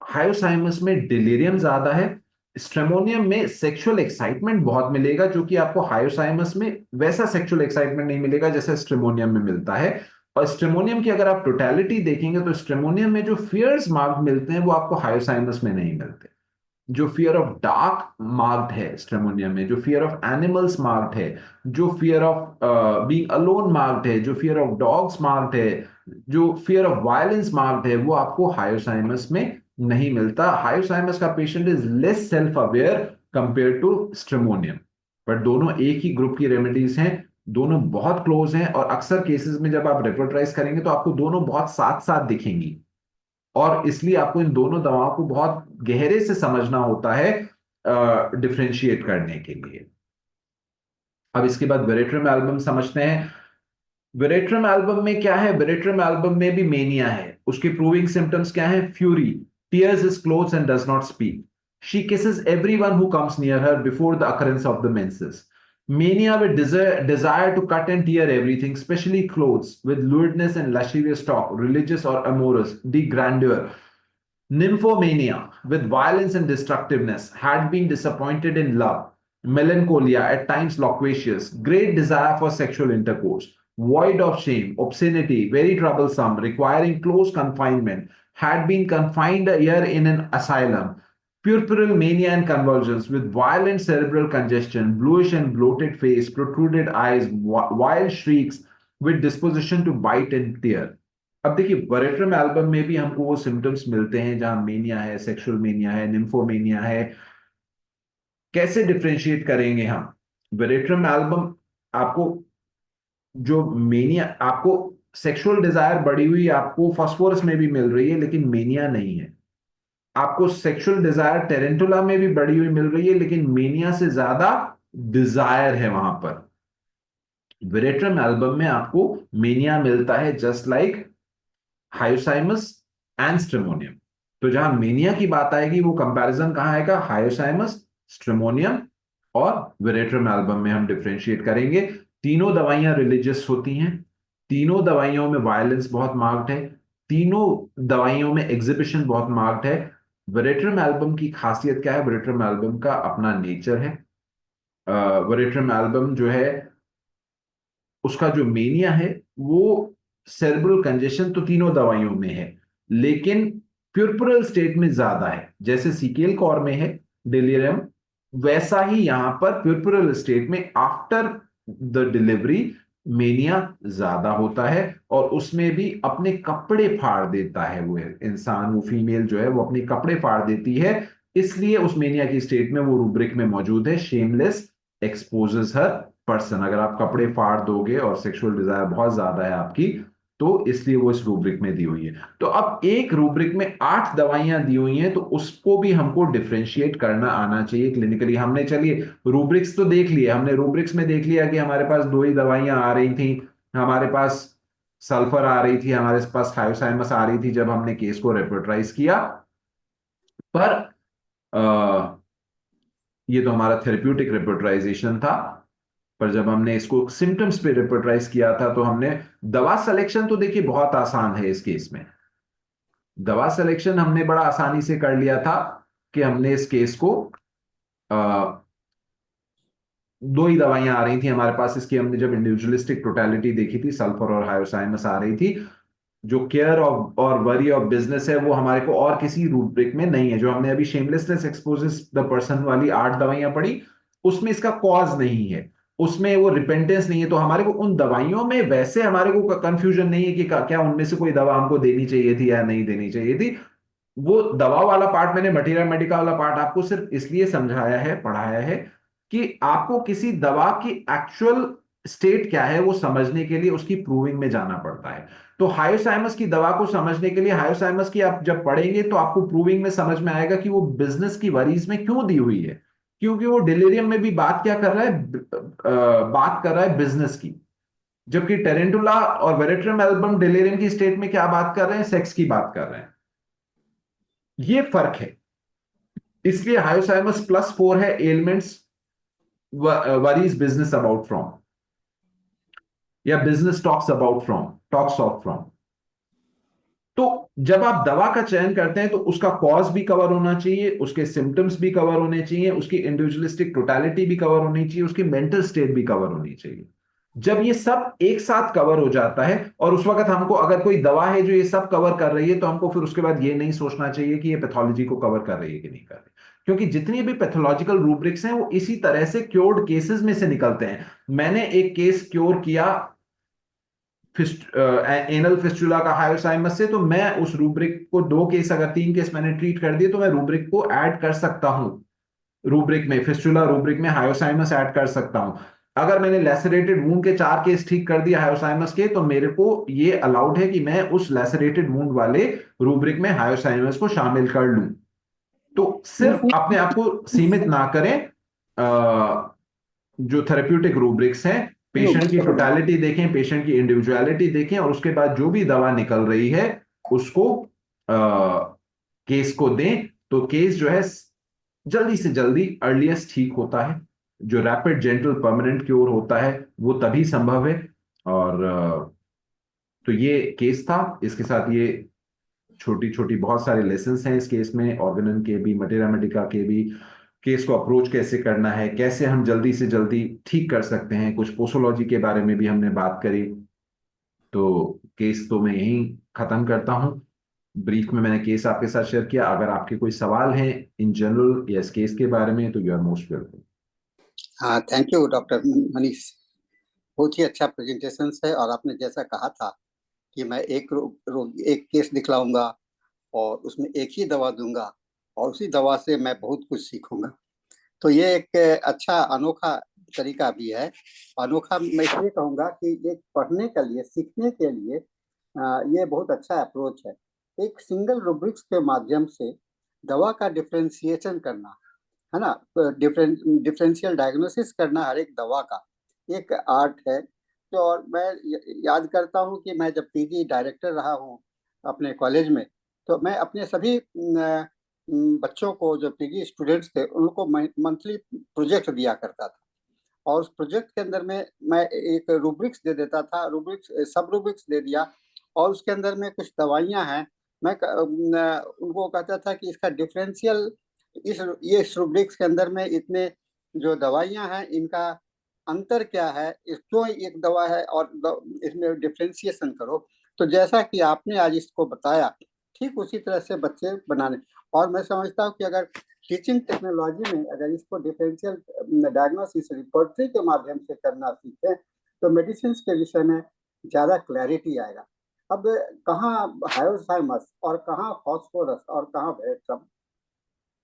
हायोसाइमस में डिलीरियम ज्यादा है, स्ट्रेमोनियम में सेक्सुअल एक्साइटमेंट बहुत मिलेगा, जो कि आपको हायोसाइमस में वैसा सेक्सुअल एक्साइटमेंट नहीं मिलेगा जैसा स्ट्रेमोनियम में मिलता है। और स्ट्रेमोनियम की अगर आप टोटलिटी देखेंगे तो स्ट्रेमोनियम में जो फियर्स मार्क्ड मिलते हैं वो आपको हायोसाइमस में नहीं मिलते। जो फियर ऑफ डार्क मार्क्ड है स्ट्रेमोनियम में, जो फियर ऑफ एनिमल्स मार्क्ड है, जो fear of being alone marked है, जो फियर ऑफ डॉग्स मार्क्ड है, जो फियर ऑफ वायलेंस मार्क्ड है, वो आपको हायोसाइमस में नहीं मिलता। हायोसाइमस का patient is less self aware compare to stramonium. But दोनों एक ही ग्रुप की रेमेडीज हैं, दोनों बहुत क्लोज हैं, और अक्सर केसेस में जब आप रेपर्टराइज करेंगे तो आपको दोनों बहुत साथ साथ दिखेंगी, और इसलिए आपको इन दोनों दवाओं को बहुत गहरे से समझना होता है डिफरेंशिएट करने के लिए। अब इसके बाद वेरेट्रम एल्बम समझते हैं। वेरेट्रम एल्बम में क्या है? वेरेट्रम एल्बम में भी मेनिया है। उसकी प्रूविंग सिम्टम्स क्या है? Fury, tears his clothes and does not speak, she kisses everyone who comes near her before the occurrence of the menses. Mania with desire to cut and tear everything, especially clothes, with lewdness and lascivious talk, religious or amorous, de grandeur. Nymphomania, with violence and destructiveness, had been disappointed in love, melancholia, at times loquacious, great desire for sexual intercourse, void of shame, obscenity, very troublesome, requiring close confinement, had been confined a year in an asylum, puerperal mania and convulsions, with violent cerebral congestion, bluish and bloated face, protruded eyes, wild shrieks, with disposition to bite and tear. अब देखिए, veratrum album में भी हमको वो symptoms मिलते हैं जहां mania है, सेक्सुअल मेनिया है, निम्फोमेनिया है। कैसे डिफरेंशिएट करेंगे हम? वेरेट्रम एल्बम आपको जो मेनिया, आपको सेक्सुअल डिजायर बढ़ी हुई आपको फास्फोरस में भी मिल रही है, लेकिन मेनिया नहीं है। आपको सेक्सुअल डिजायर टेरेंटुला में भी बढ़ी हुई मिल रही है, लेकिन मेनिया से ज्यादा डिजायर है वहां पर। वेरेट्रम एल्बम में आपको मेनिया मिलता है just like hyoscyamus and stramonium. तो जहां मेनिया की बात आएगी वो कंपैरिजन कहां आएगा? हायोसाइमस, स्ट्रेमोनियम और वेरेट्रम एल्बम में हम डिफरेंशिएट करेंगे। तीनों दवाइयां रिलीजियस होती हैं, तीनों दवाइयों में वायलेंस बहुत मार्क्ड है, तीनों दवाइयों में एग्जिबिशन बहुत मार्क्ड है। वेरेट्रम एल्बम की खासियत क्या है? वेरेट्रम एल्बम का अपना नेचर है। वेरेट्रम एल्बम जो है उसका जो मेनिया है वो सेरेब्रल कंजेशन तो तीनों दवाइयों में है, लेकिन प्यूरपुरल स्टेट में ज्यादा है। जैसे सीकेल कॉर में है डिलीरियम, वैसा ही यहां पर प्यूरपुरल स्टेट में आफ्टर द डिलीवरी मेनिया ज्यादा होता है, और उसमें भी अपने कपड़े फाड़ देता है वो इंसान, वो फीमेल जो है वो अपने कपड़े फाड़ देती है। इसलिए उस मेनिया की स्टेट में वो रूब्रिक में मौजूद है, शेमलेस एक्सपोजेस हर पर्सन। अगर आप कपड़े फाड़ दोगे और सेक्सुअल डिजायर बहुत ज्यादा है आपकी, तो इसलिए वो इस रूब्रिक में दी हुई है। तो अब एक रूब्रिक में 8 दवाइयां दी हुई हैं, तो उसको भी हमको डिफरेंशिएट करना आना चाहिए क्लिनिकली। हमने, चलिए रूब्रिक्स तो देख लिए, हमने रूब्रिक्स में देख लिया कि हमारे पास 2 ही दवाइयां आ रही थी, हमारे पास सल्फर आ रही थी, हमारे पास हायोसाइमस आ रही थी जब हमने केस को रेपर्टराइज किया। पर ये तो हमारा थेरेप्यूटिक रेपर्टराइजेशन था। पर जब हमने इसको सिम्टम्स पे रेपर्टराइज किया था तो हमने दवा सिलेक्शन, तो देखिए बहुत आसान है इस केस में। दवा सिलेक्शन हमने बड़ा आसानी से कर लिया था कि हमने इस केस को 2 ही दवाइयां आ रही थी हमारे पास। इसकी हमने जब इंडिविजुअलिस्टिक टोटलिटी देखी थी, सल्फर और हायोसाइमस आ रही थी। जो केयर ऑफ और वरी ऑफ बिजनेस है वो हमारे को और किसी रूब्रिक में नहीं है। जो हमने अभी शेमलेसनेस एक्सपोजेस द पर्सन वाली 8 दवाइयां पढ़ी, उसमें इसका कॉज नहीं है, उसमें वो रिपेंटेंस नहीं है। तो हमारे को उन दवाइयों में वैसे हमारे को कंफ्यूजन नहीं है कि क्या उनमें से कोई दवा हमको देनी चाहिए थी या नहीं देनी चाहिए थी। वो दवा वाला पार्ट मैंने, मटीरियल मेडिका वाला पार्ट आपको सिर्फ इसलिए समझाया है, पढ़ाया है कि आपको किसी दवा की एक्चुअल स्टेट क्या है वो समझने के लिए उसकी प्रूविंग में जाना पड़ता है। तो हायोसाइमस की दवा को समझने के लिए, हायोसाइमस की आप जब पढ़ेंगे तो आपको प्रूविंग में समझ में आएगा कि वो बिजनेस की वरीज में क्यों दी हुई है। क्योंकि वो डिलीरियम में भी बात क्या कर रहा है? बात कर रहा है बिजनेस की, जबकि टेरेंटुला और वेरेट्रम एल्बम डिलीरियम की स्टेट में क्या बात कर रहे हैं? सेक्स की बात कर रहे हैं। ये फर्क है। इसलिए हायोसाइमस +4 है elements worries business about from, या बिजनेस टॉक्स ऑफ फ्रॉम। तो जब आप दवा का चयन करते हैं तो उसका कॉज भी कवर होना चाहिए, उसके सिम्टम्स भी कवर होने चाहिए, उसकी इंडिविजुअलिस्टिक टोटलिटी भी कवर होनी चाहिए, उसकी मेंटल स्टेट भी कवर होनी चाहिए। जब ये सब एक साथ कवर हो जाता है, और उस वक्त हमको अगर कोई दवा है जो ये सब कवर कर रही है, तो हमको फिर उसके बाद ये नहीं सोचना चाहिए कि ये पैथोलॉजी को कवर कर रही है कि नहीं कर रही, क्योंकि जितनी भी पैथोलॉजिकल रूब्रिक्स हैं वो इसी तरह से क्योर्ड केसेस में से निकलते हैं। मैंने एक केस क्योर किया एनल फिस्टुला का हायोसाइमस से, तो मैं उस रूब्रिक को 2 केस, अगर 3 केस मैंने ट्रीट कर दिए, तो मैं रूब्रिक को ऐड कर सकता हूं, रूब्रिक में फिस्टुला रूब्रिक में हायोसाइमस ऐड कर सकता हूं। अगर मैंने लैसरेटेड वुंड के 4 केस ठीक कर दिया हायोसाइमस के, तो मेरे को ये अलाउड है कि मैं उस लैसरेटेड वुंड वाले रूब्रिक में हायोसाइमस को शामिल कर लूं। तो सिर्फ अपने आप को सीमित ना करें, जो थेरेप्यूटिक रूब्रिक्स हैं, पेशेंट की टोटलिटी देखें, पेशेंट की इंडिविजुअलिटी देखें, और उसके बाद जो भी दवा निकल रही है उसको केस को दें, तो केस जो है जल्दी से जल्दी अर्लीस्ट ठीक होता है। जो रैपिड जेंटल परमानेंट क्योर होता है वो तभी संभव है। और तो ये केस था, इसके साथ ये छोटी छोटी बहुत सारे लेसन्स हैं इस केस में, ऑर्गेनन के भी, मटेरा मेडिका के भी। केस को अप्रोच कैसे करना है, कैसे हम जल्दी से जल्दी ठीक कर सकते हैं, कुछ पोसोलॉजी के बारे में भी हमने बात करी। तो केस तो मैं यहीं खत्म करता हूं। ब्रीफ में मैंने केस आपके साथ शेयर किया। अगर आपके कोई सवाल हैं इन जनरल या इस केस के बारे में, तो यू आर मोस्ट वेलकम। हाँ, थैंक यू डॉक्टर मनीष, बहुत ही अच्छा प्रेजेंटेशन है। और आपने जैसा कहा था कि मैं एक केस दिखलाऊंगा और उसमें एक ही दवा दूंगा और उसी दवा से मैं बहुत कुछ सीखूंगा, तो ये एक अच्छा अनोखा तरीका भी है। अनोखा मैं इसलिए कहूँगा कि एक पढ़ने के लिए, सीखने के लिए ये बहुत अच्छा अप्रोच है। एक सिंगल रूब्रिक्स के माध्यम से दवा का डिफ्रेंशिएशन करना, है ना, डिफरेंशियल डायग्नोसिस करना हर एक दवा का एक आर्ट है। तो और मैं याद करता हूँ कि मैं जब पीजी डायरेक्टर रहा हूँ अपने कॉलेज में, तो मैं अपने सभी बच्चों को, जो पीजी स्टूडेंट्स थे, उनको मंथली प्रोजेक्ट दिया करता था। और उस प्रोजेक्ट के अंदर में मैं एक रूब्रिक्स दे देता था, रूब्रिक्स सब रूब्रिक्स दे दिया, और उसके अंदर में कुछ दवाइयाँ हैं, मैं उनको कहता था कि इसका डिफरेंशियल, ये इस रूब्रिक्स के अंदर में इतने जो दवाइयाँ हैं इनका अंतर क्या है, क्यों एक दवा है, और इसमें डिफ्रेंशिएशन करो। तो जैसा कि आपने आज इसको बताया, ठीक उसी तरह से बच्चे बनाने। और मैं समझता हूँ कि अगर टीचिंग टेक्नोलॉजी में अगर इसको डिफरेंशियल डायग्नोसिस रिपोर्टरी के माध्यम से करना सीखें, तो मेडिसिन के विषय में ज़्यादा क्लैरिटी आएगा। अब कहाँ हायोसाइमस और कहाँ फॉस्फोरस और कहाँ वेट्रम,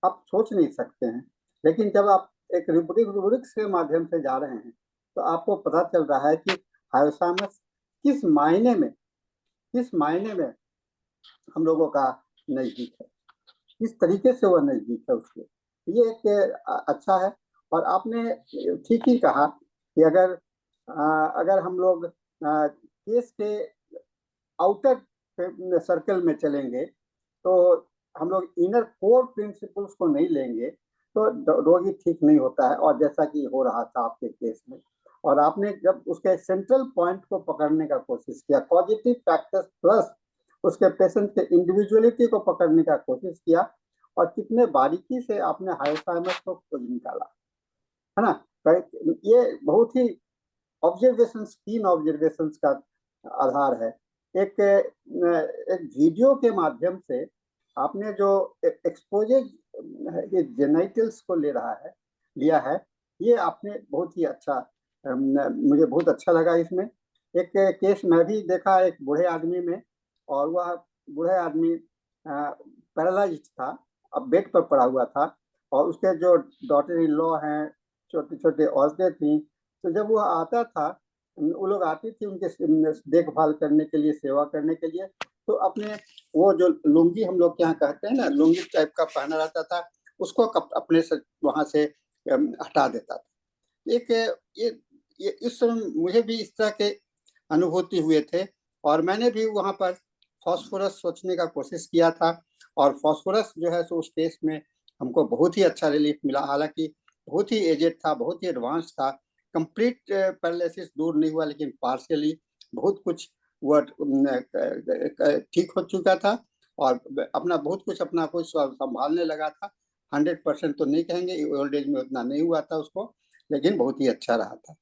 आप सोच नहीं सकते हैं। लेकिन जब आप एक रूब्रिक्स के माध्यम से जा रहे हैं, तो आपको पता चल रहा है कि हायोसाइमस किस मायने में हम लोगों का नजदीक है, किस तरीके से वह नजदीक है उसके, ये एक अच्छा है। और आपने ठीक ही कहा कि अगर हम लोग केस के आउटर सर्कल में चलेंगे, तो हम लोग इनर कोर प्रिंसिपल्स को नहीं लेंगे, तो रोगी ठीक नहीं होता है, और जैसा कि हो रहा था आपके केस में। और आपने जब उसके सेंट्रल पॉइंट को पकड़ने का कोशिश किया, पॉजिटिव फैक्टर्स प्लस उसके पेशेंट के इंडिविजुअलिटी को पकड़ने का कोशिश किया, और कितने बारीकी से आपने हायोसाइमस को खोज निकाला, है ना। ये बहुत ही ऑब्जर्वेशंस, 3 ऑब्जर्वेशंस का आधार है। एक वीडियो के माध्यम से आपने जो एक्सपोजेज जेनाइटल्स को लिया है, ये आपने बहुत ही अच्छा, मुझे बहुत अच्छा लगा इसमें। एक केस मैं भी देखा एक बूढ़े आदमी में, और वह बूढ़े आदमी पैरालाइज्ड था, अब बेड पर पड़ा हुआ था, और उसके जो डॉटर इन लॉ हैं, छोटी छोटी औरतें थी, तो जब वो आता था, वो लोग आती थी उनके देखभाल करने के लिए, सेवा करने के लिए, तो अपने वो जो लुंगी हम लोग यहाँ कहते हैं ना, लुंगी टाइप का पहना रहता था, उसको अपने से वहां से हटा देता था। एक ये इस समय मुझे भी इस तरह के अनुभूति हुए थे, और मैंने भी वहां पर फॉस्फोरस सोचने का कोशिश किया था, और फास्फोरस जो है सो उस टेस्ट में हमको बहुत ही अच्छा रिलीफ मिला, हालांकि बहुत ही एजेड था, बहुत ही एडवांस था, कंप्लीट पैरालिसिस दूर नहीं हुआ लेकिन पार्शियली बहुत कुछ वो ठीक हो चुका था और अपना बहुत कुछ अपना कुछ संभालने लगा था। 100% तो नहीं कहेंगे, ओल्ड एज में उतना नहीं हुआ था उसको, लेकिन बहुत ही अच्छा रहा था।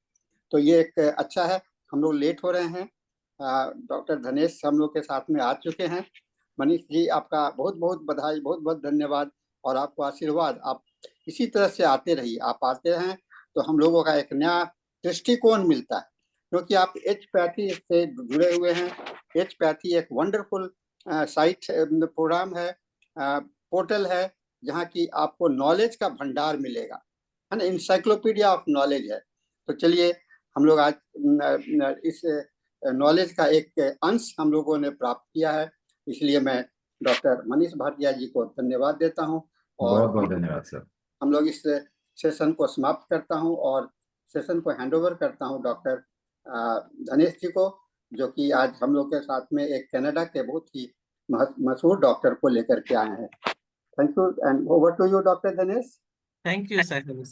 तो ये एक अच्छा है। हम लोग लेट हो रहे हैं, डॉक्टर धनेश हम लोग के साथ में आ चुके हैं। मनीष जी आपका बहुत बहुत बधाई, बहुत बहुत धन्यवाद और आपको आशीर्वाद। आप इसी तरह से आते रहिए, आप आते हैं तो हम लोगों का एक नया दृष्टिकोण मिलता है, क्योंकि आप एच पैथी से जुड़े हुए हैं। एच पैथी एक वंडरफुल साइट प्रोग्राम है, पोर्टल है, जहाँ की आपको नॉलेज का भंडार मिलेगा, है ना, इंसाइक्लोपीडिया ऑफ नॉलेज है। तो चलिए हम लोग आज इस नॉलेज का एक अंश हम लोगों ने प्राप्त किया है, इसलिए मैं डॉक्टर मनीष भाटिया जी को धन्यवाद देता हूं और बहुत बहुत धन्यवाद सर। हम लोग इस सेशन को समाप्त करता हूं और सेशन को हैंडओवर करता हूं डॉक्टर धनेश जी को, जो कि आज हम लोग के साथ में एक कनाडा के बहुत ही मशहूर डॉक्टर को लेकर के आए हैं। Thank you and over to you doctor Dhanesh. Thank you, Saifullah.